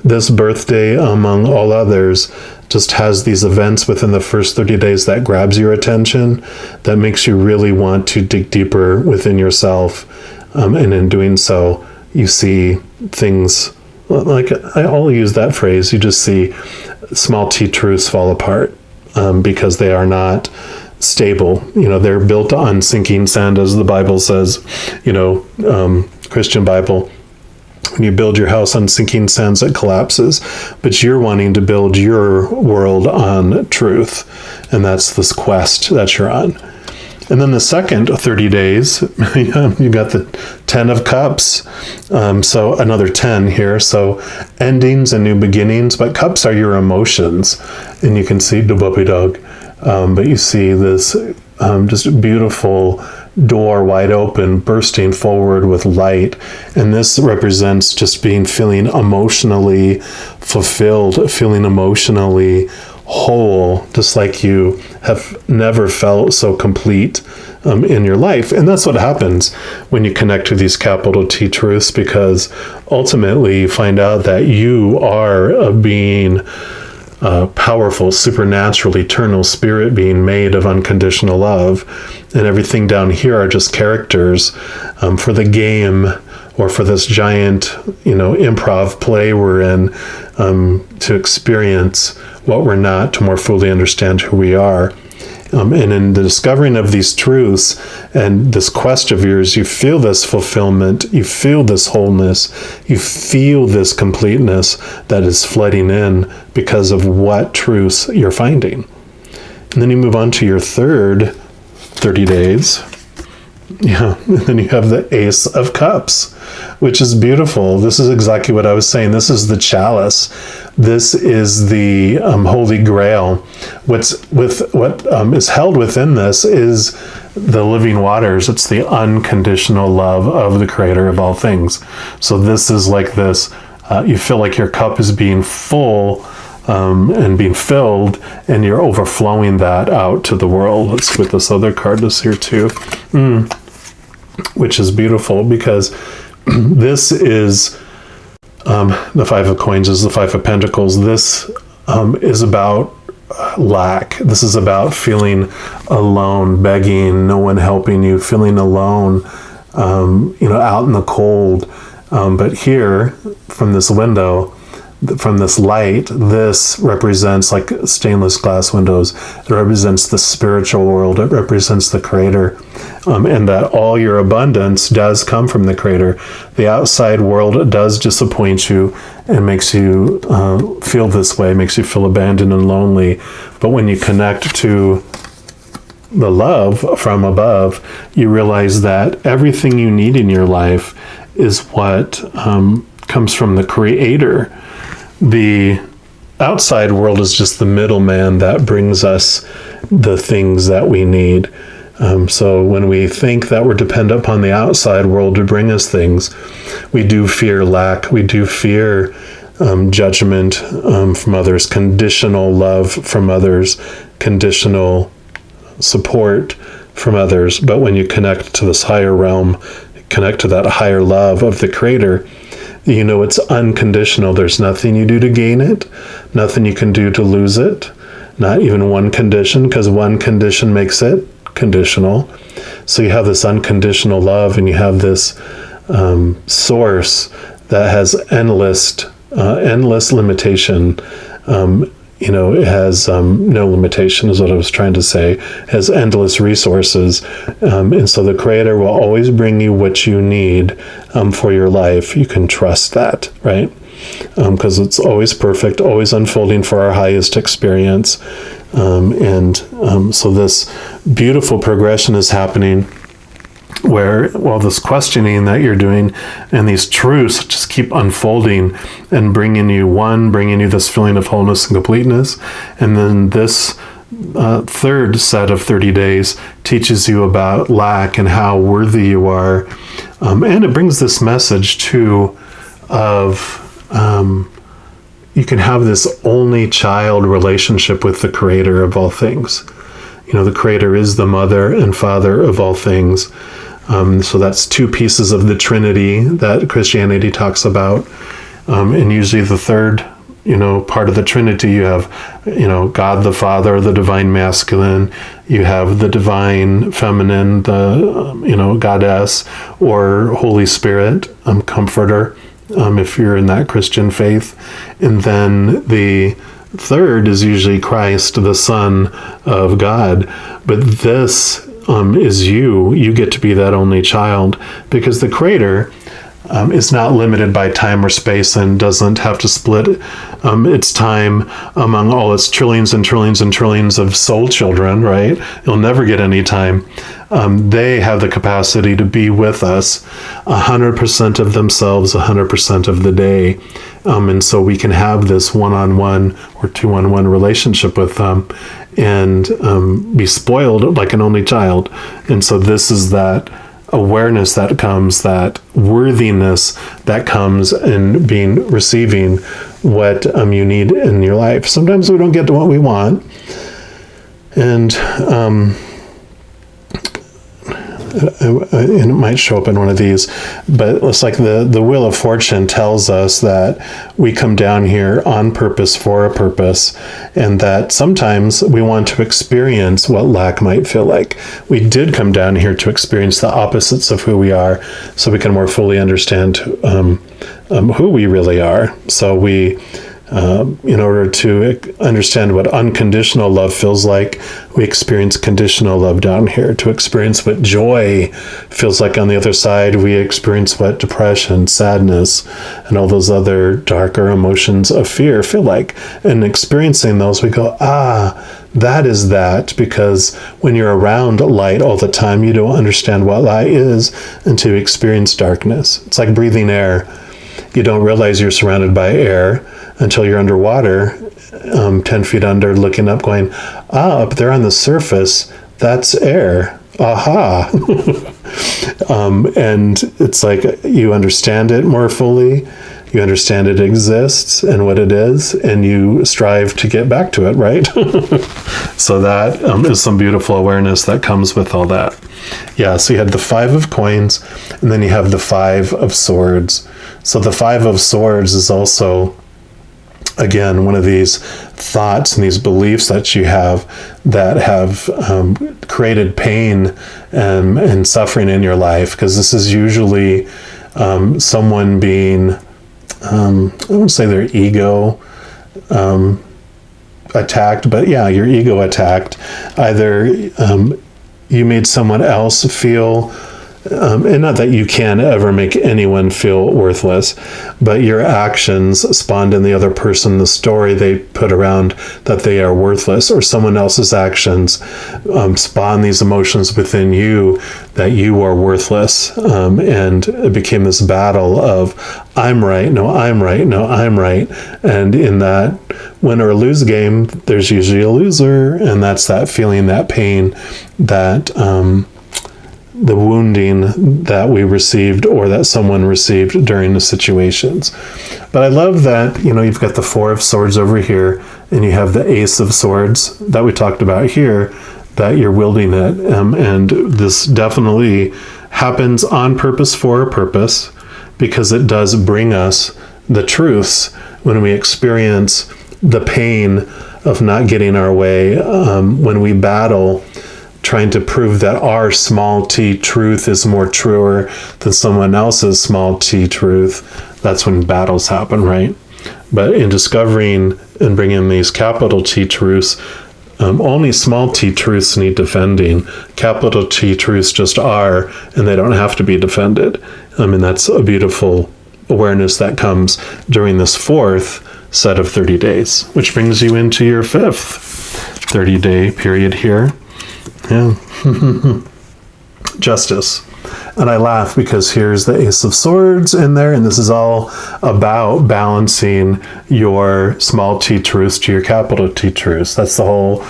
this birthday, among all others, just has these events within the first 30 days that grabs your attention, that makes you really want to dig deeper within yourself. And in doing so, you see things, like I'll use that phrase, you just see small t truths fall apart because they are not stable. They're built on sinking sand, as the Bible says, Christian Bible. When you build your house on sinking sands, it collapses. But you're wanting to build your world on truth. And that's this quest that you're on. And then the second 30 days, you got the 10 of Cups. So another 10 here. So endings and new beginnings. But cups are your emotions. And you can see the puppy dog. But you see this just beautiful door wide open, bursting forward with light. And this represents just feeling emotionally fulfilled, feeling emotionally whole, just like you have never felt so complete in your life. And that's what happens when you connect to these capital T truths, because ultimately you find out that you are a being, powerful, supernatural, eternal spirit being made of unconditional love. And everything down here are just characters for the game, or for this giant, improv play we're in, to experience what we're not, to more fully understand who we are. And in the discovering of these truths and this quest of yours, you feel this fulfillment, you feel this wholeness, you feel this completeness that is flooding in because of what truths you're finding. And then you move on to your third 30 days. Yeah, and then you have the Ace of Cups, which is beautiful. This is exactly what I was saying. This is the chalice. This is the Holy Grail. What is held within this is the living waters. It's the unconditional love of the Creator of all things. So this is like this. You feel like your cup is being full and being filled, and you're overflowing that out to the world. Let's put this other card that's here too. Which is beautiful, because this is the Five of Coins, is the Five of Pentacles. This is about lack. This is about feeling alone, begging, no one helping you, feeling alone, out in the cold. But here, from this window, from this light, this represents, like stainless glass windows, it represents the spiritual world, it represents the Creator, and that all your abundance does come from the Creator. The outside world does disappoint you and makes you feel this way, makes you feel abandoned and lonely. But when you connect to the love from above, you realize that everything you need in your life is what comes from the Creator. The outside world is just the middleman that brings us the things that we need. So when we think that we're dependent upon the outside world to bring us things, we do fear lack. We do fear judgment from others, conditional love from others, conditional support from others. But when you connect to this higher realm, connect to that higher love of the Creator, it's unconditional. There's nothing you do to gain it, nothing you can do to lose it, not even one condition, because one condition makes it conditional. So you have this unconditional love, and you have this source that has endless limitation. It has no limitation, is what I was trying to say. It has endless resources. And so the Creator will always bring you what you need for your life. You can trust that, right? Because it's always perfect, always unfolding for our highest experience. So this beautiful progression is happening, where this questioning that you're doing and these truths just keep unfolding and bringing you this feeling of wholeness and completeness. And then this third set of 30 days teaches you about lack and how worthy you are. And it brings this message too of, you can have this only child relationship with the creator of all things. The creator is the mother and father of all things. So that's two pieces of the Trinity that Christianity talks about. And usually the third, part of the Trinity, you have, God the Father, the divine masculine, you have the divine feminine, the, goddess, or Holy Spirit, comforter, if you're in that Christian faith. And then the third is usually Christ, the Son of God. But this is you get to be that only child, because the creator is not limited by time or space and doesn't have to split its time among all its trillions and trillions and trillions of soul children, right? You'll never get any time. They have the capacity to be with us 100% of themselves, 100% of the day. And so we can have this one-on-one or two-on-one relationship with them and be spoiled like an only child. And so this is that awareness that comes, that worthiness that comes in receiving what you need in your life. Sometimes we don't get to what we want, and it might show up in one of these, but it's like the Wheel of Fortune tells us that we come down here on purpose for a purpose, and that sometimes we want to experience what lack might feel like. We did come down here to experience the opposites of who we are, so we can more fully understand who we really are. So we in order to understand what unconditional love feels like, we experience conditional love down here. To experience what joy feels like on the other side, we experience what depression, sadness, and all those other darker emotions of fear feel like. And experiencing those, we go, that is that, because when you're around light all the time, you don't understand what light is until you experience darkness. It's like breathing air. You don't realize you're surrounded by air until you're underwater, 10 feet under, looking up, going, up there on the surface, that's air. Aha. And it's like you understand it more fully. You understand it exists and what it is, and you strive to get back to it, right? So that is some beautiful awareness that comes with all that. Yeah, so you had the 5 of coins, and then you have the 5 of swords. So the 5 of swords is also, again, one of these thoughts and these beliefs that you have that have created pain and suffering in your life, because this is usually someone being, I wouldn't say their ego attacked, but yeah, your ego attacked. Either you made someone else feel, and not that you can ever make anyone feel worthless, but your actions spawned in the other person the story they put around that they are worthless, or someone else's actions spawn these emotions within you that you are worthless. And it became this battle of, I'm right, no, I'm right, no, I'm right. And in that win or lose game, there's usually a loser, and that's that feeling, that pain, that the wounding that we received or that someone received during the situations. But I love that, you've got the 4 of swords over here, and you have the Ace of Swords that we talked about here, that you're wielding it. And this definitely happens on purpose for a purpose, because it does bring us the truths when we experience the pain of not getting our way, when we battle trying to prove that our small t truth is more truer than someone else's small t truth. That's when battles happen, right? But in discovering and bringing these capital T truths, only small t truths need defending. Capital T truths just are, and they don't have to be defended. That's a beautiful awareness that comes during this 4th set of 30 days, which brings you into your 5th 30-day period here. Yeah. Justice. And I laugh because here's the Ace of Swords in there, and this is all about balancing your small t truths to your capital T truths. That's the whole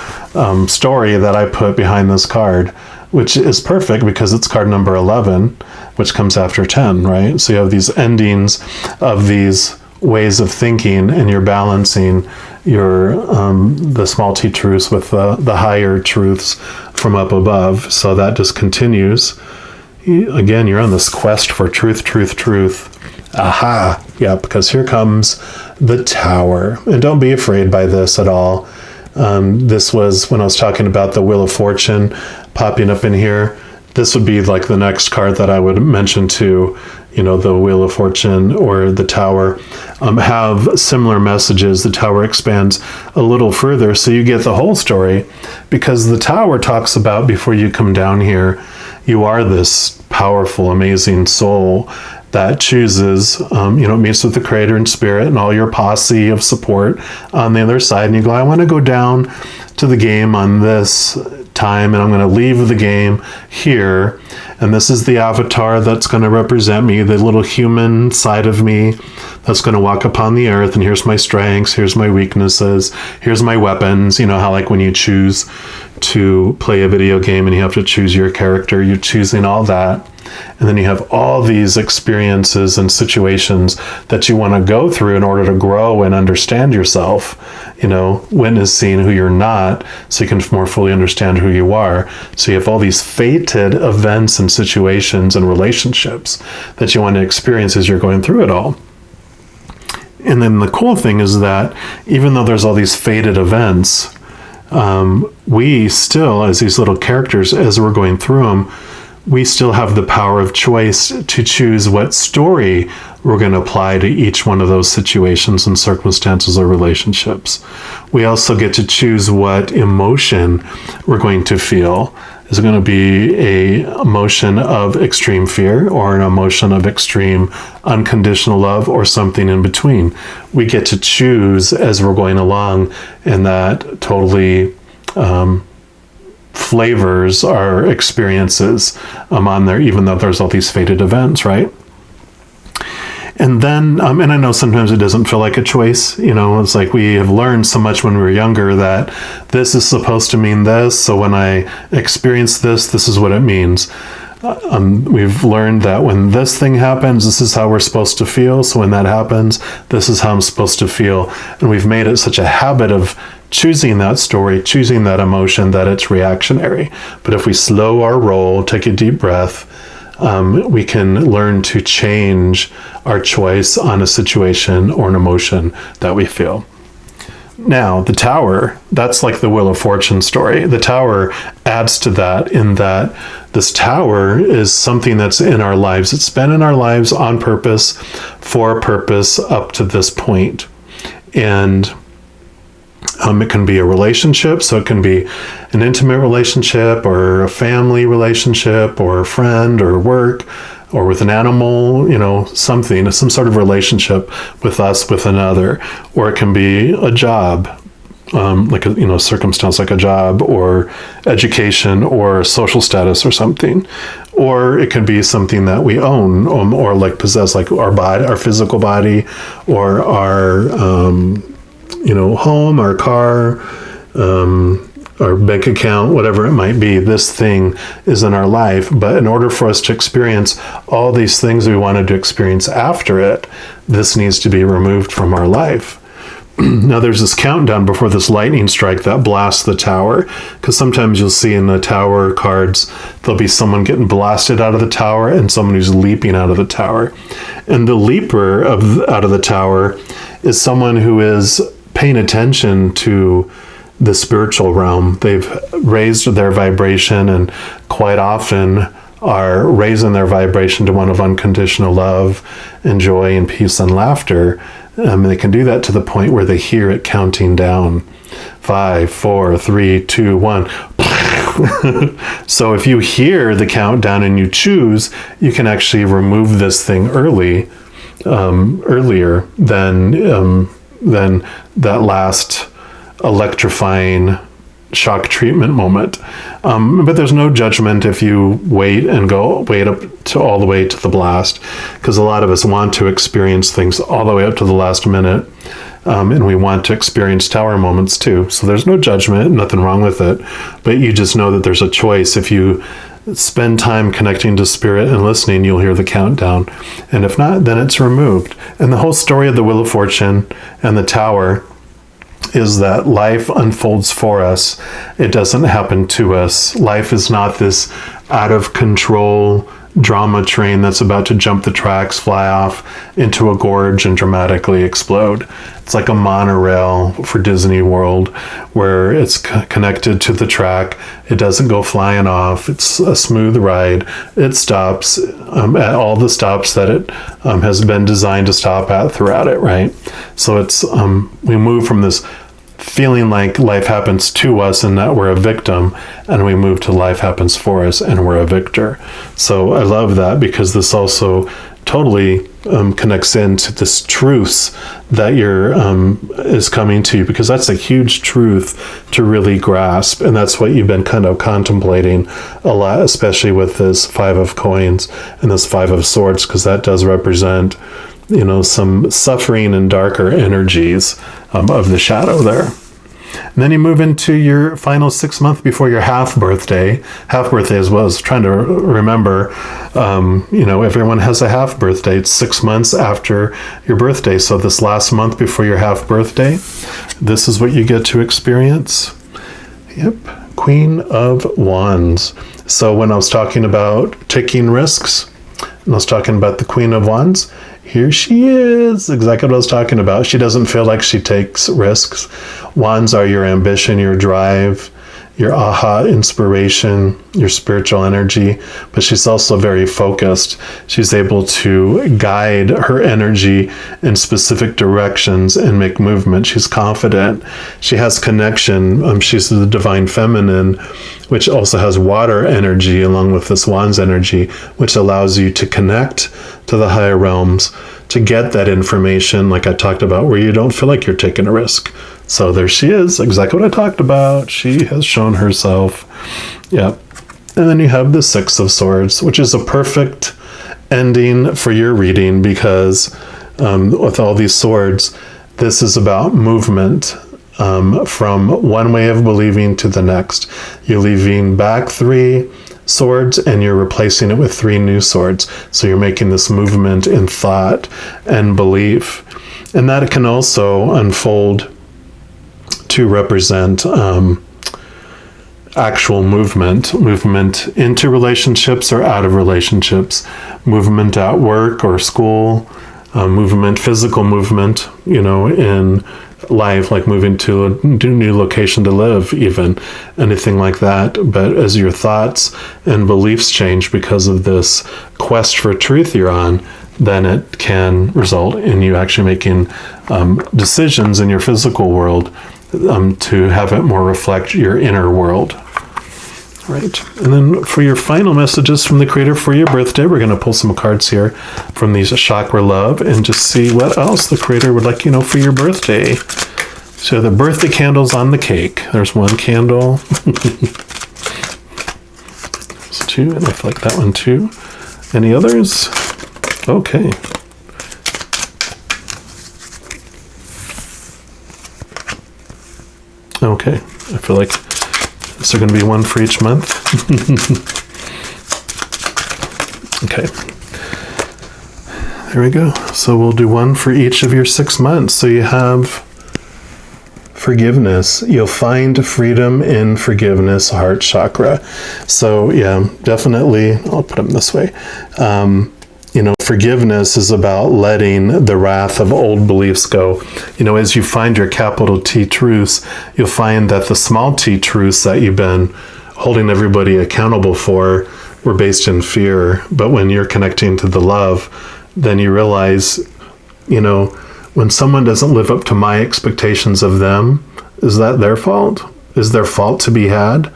story that I put behind this card, which is perfect because it's card number 11, which comes after 10, right? So you have these endings of these ways of thinking, and you're balancing your the small t truths with the higher truths from up above. So that just continues. Again, you're on this quest for truth, truth, truth. Aha! Yeah, because here comes the Tower. And don't be afraid by this at all. This was when I was talking about the Wheel of Fortune popping up in here. This would be like the next card that I would mention too. You know, the Wheel of Fortune or the Tower have similar messages. The Tower expands a little further, so you get the whole story, because the Tower talks about before you come down here, you are this powerful, amazing soul that chooses, meets with the Creator in spirit and all your posse of support on the other side, and you go, I want to go down to the game on this time, and I'm going to leave the game here, and this is the avatar that's going to represent me, the little human side of me that's going to walk upon the earth, and here's my strengths, here's my weaknesses, here's my weapons. You know how like when you choose to play a video game and you have to choose your character, you're choosing all that. And then you have all these experiences and situations that you want to go through in order to grow and understand yourself, witnessing who you're not, so you can more fully understand who you are. So you have all these fated events and situations and relationships that you want to experience as you're going through it all. And then the cool thing is that even though there's all these fated events, we still, as these little characters, as we're going through them, we still have the power of choice to choose what story we're going to apply to each one of those situations and circumstances or relationships. We also get to choose what emotion we're going to feel. Is it going to be a emotion of extreme fear, or an emotion of extreme unconditional love, or something in between? We get to choose as we're going along, and that totally flavors our experiences on there, even though there's all these fated events, right? And then, and I know sometimes it doesn't feel like a choice, it's like we have learned so much when we were younger that this is supposed to mean this, so when I experience this, this is what it means. We've learned that when this thing happens, this is how we're supposed to feel, so when that happens, this is how I'm supposed to feel. And we've made it such a habit of choosing that story, choosing that emotion, that it's reactionary. But if we slow our roll, take a deep breath, we can learn to change our choice on a situation or an emotion that we feel. Now, the Tower, that's like the Wheel of Fortune story. The Tower adds to that, in that this Tower is something that's in our lives. It's been in our lives on purpose, for a purpose up to this point. And it can be a relationship, so it can be an intimate relationship, or a family relationship, or a friend, or work, or with an animal, some sort of relationship with us, with another. Or it can be a job, like a circumstance like a job, or education, or social status, or something. Or it could be something that we own, or like possess, like our body, our physical body, or our home, our car, our bank account, whatever it might be. This thing is in our life, but in order for us to experience all these things we wanted to experience after it, this needs to be removed from our life. Now there's this countdown before this lightning strike that blasts the Tower, because sometimes you'll see in the Tower cards, there'll be someone getting blasted out of the Tower and someone who's leaping out of the Tower. And the leaper out of the Tower is someone who is paying attention to the spiritual realm. They've raised their vibration, and quite often are raising their vibration to one of unconditional love and joy and peace and laughter. And they can do that to the point where they hear it counting down. 5, 4, 3, 2, 1. So if you hear the countdown and you choose, you can actually remove this thing earlier than that last electrifying shock treatment moment. But there's no judgment if you wait up to all the way to the blast, because a lot of us want to experience things all the way up to the last minute, and we want to experience Tower moments too. So there's no judgment, nothing wrong with it, but you just know that there's a choice. If you spend time connecting to spirit and listening, you'll hear the countdown. And if not, then it's removed. And the whole story of the Wheel of Fortune and the Tower is that life unfolds for us. It doesn't happen to us. Life is not this out of control drama train that's about to jump the tracks, fly off into a gorge and dramatically explode. It's like a monorail for Disney World where it's connected to the track. It doesn't go flying off. It's a smooth ride. It stops at all the stops that it has been designed to stop at throughout it, right? So it's we move from this feeling like life happens to us and that we're a victim, and we move to life happens for us and we're a victor. So I love that, because this also totally connects into this truth that is coming to you, because that's a huge truth to really grasp, and that's what you've been kind of contemplating a lot, especially with this 5 of coins and this 5 of swords, because that does represent, you know, some suffering and darker energies of the shadow there. And then you move into your final 6 month before your half birthday. Half birthday as well, as trying to remember, you know, everyone has a half birthday. It's 6 months after your birthday. So this last month before your half birthday, this is what you get to experience. Yep, Queen of Wands. So when I was talking about taking risks, and I was talking about the Queen of Wands, here she is, exactly what I was talking about. She doesn't feel like she takes risks. Wands are your ambition, your drive, your aha inspiration, your spiritual energy, but she's also very focused. She's able to guide her energy in specific directions and make movement. She's confident. She has connection. She's the divine feminine, which also has water energy along with this Wands energy, which allows you to connect to the higher realms, to get that information like I talked about, where you don't feel like you're taking a risk. So there she is, exactly what I talked about. She has shown herself. Yep. And then you have the 6 of Swords, which is a perfect ending for your reading, because with all these swords, this is about movement from one way of believing to the next. You're leaving back 3 swords and you're replacing it with 3 new swords. So you're making this movement in thought and belief. And that can also unfold to represent actual movement into relationships or out of relationships, movement at work or school, movement, physical movement, you know, in life, like moving to a new location to live, even anything like that. But as your thoughts and beliefs change because of this quest for truth you're on, then it can result in you actually making decisions in your physical world to have it more reflect your inner world. Right. And then for your final messages from the Creator for your birthday, we're going to pull some cards here from these Chakra Love and just see what else the Creator would like you to know for your birthday. So the birthday candles on the cake. There's one candle. There's 2, and I like that one too. Any others? Okay. Okay. I feel like is there going to be one for each month? Okay. There we go. So we'll do one for each of your 6 months. So you have forgiveness. You'll find freedom in forgiveness, heart chakra. So yeah, definitely, I'll put them this way. You know, forgiveness is about letting the wrath of old beliefs go. You know, as you find your capital T truths, you'll find that the small t truths that you've been holding everybody accountable for were based in fear. But when you're connecting to the love, then you realize, you know, when someone doesn't live up to my expectations of them, is that their fault? Is their fault to be had?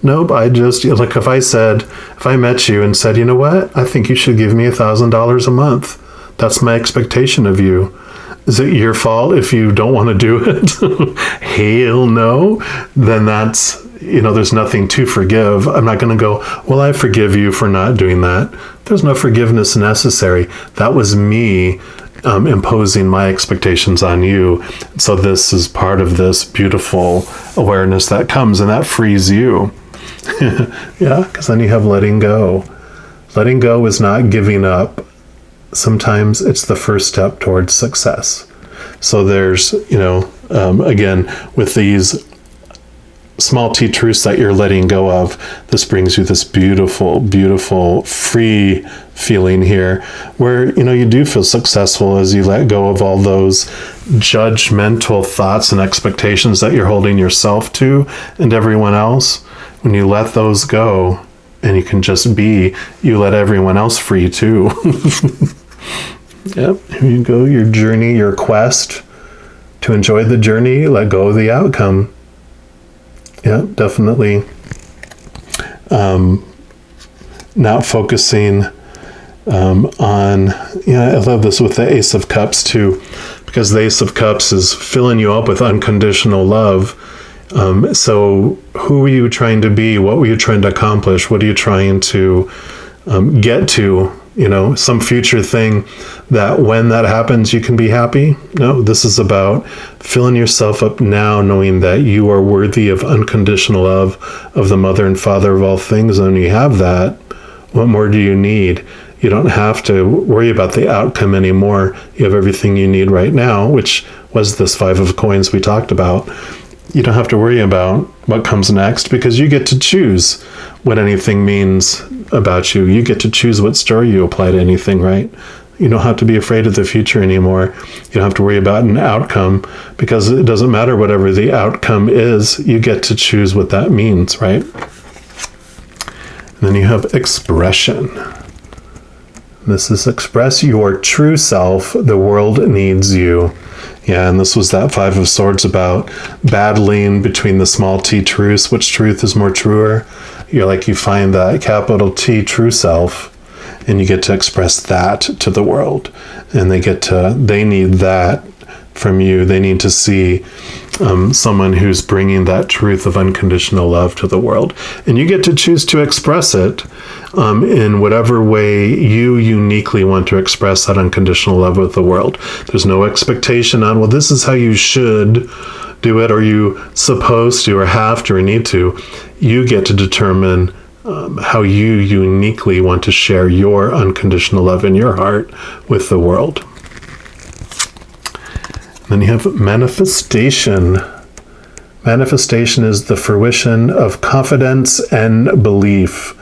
Nope, I just, like if I met you and said, you know what, I think you should give me $1,000 a month. That's my expectation of you. Is it your fault if you don't want to do it? Hell no. Then that's, you know, there's nothing to forgive. I'm not going to go, well, I forgive you for not doing that. There's no forgiveness necessary. That was me imposing my expectations on you. So this is part of this beautiful awareness that comes, and that frees you. Yeah, because then you have letting go. Letting go is not giving up. Sometimes it's the first step towards success. So there's, again, with these small t truths that you're letting go of, this brings you this beautiful, beautiful, free feeling here where, you do feel successful as you let go of all those judgmental thoughts and expectations that you're holding yourself to and everyone else. When you let those go and you can just be, you let everyone else free too. Yep, here you go, your journey, your quest. To enjoy the journey, let go of the outcome. Yeah, definitely not focusing on, I love this with the Ace of Cups too, because the Ace of Cups is filling you up with unconditional love. So who were you trying to be? What were you trying to accomplish? What are you trying to get to? Some future thing that when that happens, you can be happy. No, this is about filling yourself up now, knowing that you are worthy of unconditional love of the mother and father of all things. And when you have that, what more do you need? You don't have to worry about the outcome anymore. You have everything you need right now, which was this 5 of coins we talked about. You don't have to worry about what comes next because you get to choose what anything means about you. You get to choose what story you apply to anything, right? You don't have to be afraid of the future anymore. You don't have to worry about an outcome because it doesn't matter whatever the outcome is. You get to choose what that means, right? And then you have expression. This is express your true self. The world needs you. Yeah, and this was that 5 of Swords about battling between the small t truths. Which truth is more truer? You find that capital T true self, and you get to express that to the world. And they need that from you. They need to see someone who's bringing that truth of unconditional love to the world. And you get to choose to express it in whatever way you uniquely want to express that unconditional love with the world. There's no expectation on, well, this is how you should do it, or you supposed to, or have to, or need to. You get to determine how you uniquely want to share your unconditional love in your heart with the world. Then you have manifestation. Manifestation is the fruition of confidence and belief.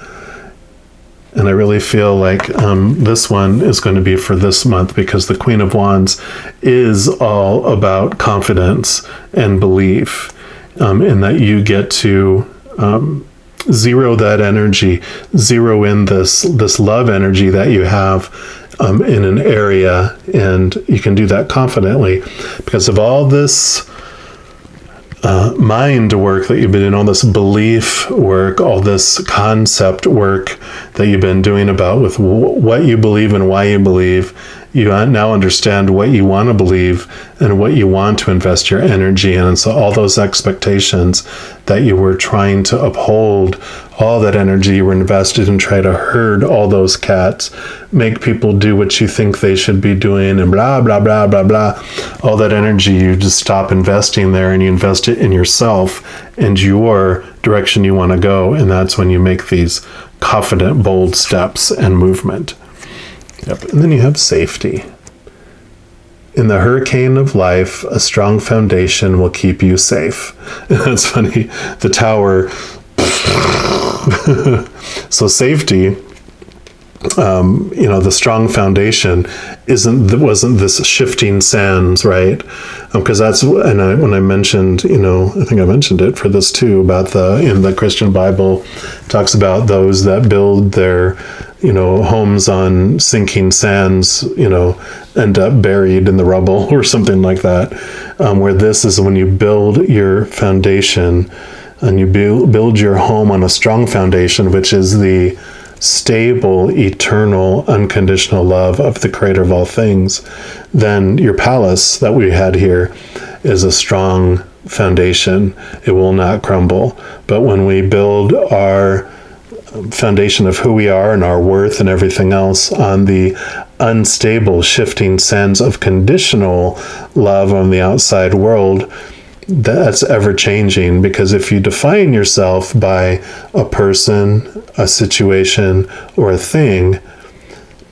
And I really feel like this one is going to be for this month because the Queen of Wands is all about confidence and belief, in that you get to zero that energy, zero in this love energy that you have in an area, and you can do that confidently because of all this mind work that you've been doing, all this belief work, all this concept work that you've been doing about with what you believe and why you believe. You now understand what you want to believe and what you want to invest your energy in. And so all those expectations that you were trying to uphold, all that energy you were invested in, try to herd all those cats, make people do what you think they should be doing, and blah, blah, blah, blah, blah. All that energy, you just stop investing there and you invest it in yourself and your direction you want to go. And that's when you make these confident, bold steps and movement. Yep. And then you have safety. In the hurricane of life, a strong foundation will keep you safe. That's funny. The tower. So safety, the strong foundation wasn't this shifting sands, right? Because that's, and when I mentioned, I think I mentioned it for this too, about in the Christian Bible, talks about those that build their homes on sinking sands, end up buried in the rubble or something like that. Where this is when you build your foundation and you build your home on a strong foundation, which is the stable, eternal, unconditional love of the creator of all things, then your palace that we had here is a strong foundation. It will not crumble. But when we build our foundation of who we are and our worth and everything else on the unstable, shifting sands of conditional love on the outside world, that's ever changing, because if you define yourself by a person, a situation, or a thing,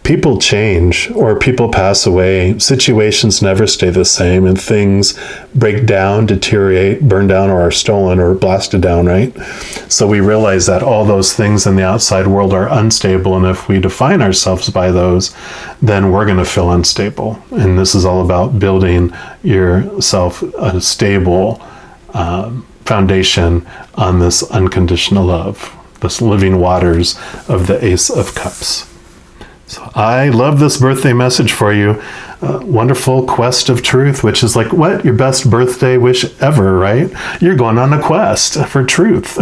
people change or people pass away. Situations never stay the same, and things break down, deteriorate, burn down, or are stolen or blasted down, right? So we realize that all those things in the outside world are unstable, and if we define ourselves by those, then we're going to feel unstable. And this is all about building yourself a stable foundation on this unconditional love, this living waters of the Ace of Cups. So I love this birthday message for you. Wonderful quest of truth, which is like, what? Your best birthday wish ever, right? You're going on a quest for truth.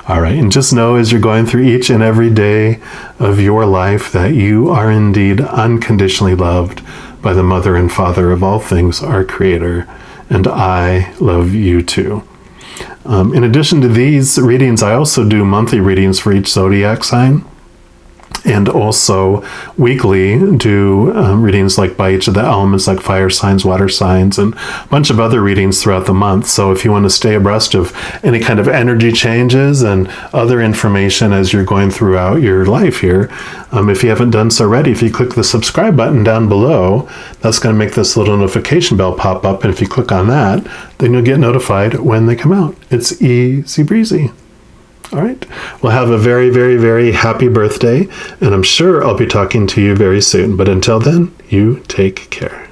All right. And just know, as you're going through each and every day of your life, that you are indeed unconditionally loved by the Mother and Father of all things, our Creator. And I love you too. In addition to these readings, I also do monthly readings for each zodiac sign. And also weekly do readings like by each of the elements, like fire signs, water signs, and a bunch of other readings throughout the month. So if you want to stay abreast of any kind of energy changes and other information as you're going throughout your life here, if you haven't done so already, if you click the subscribe button down below, that's going to make this little notification bell pop up. And if you click on that, then you'll get notified when they come out. It's easy breezy. All right. Well, have a very, very, very happy birthday, and I'm sure I'll be talking to you very soon. But until then, you take care.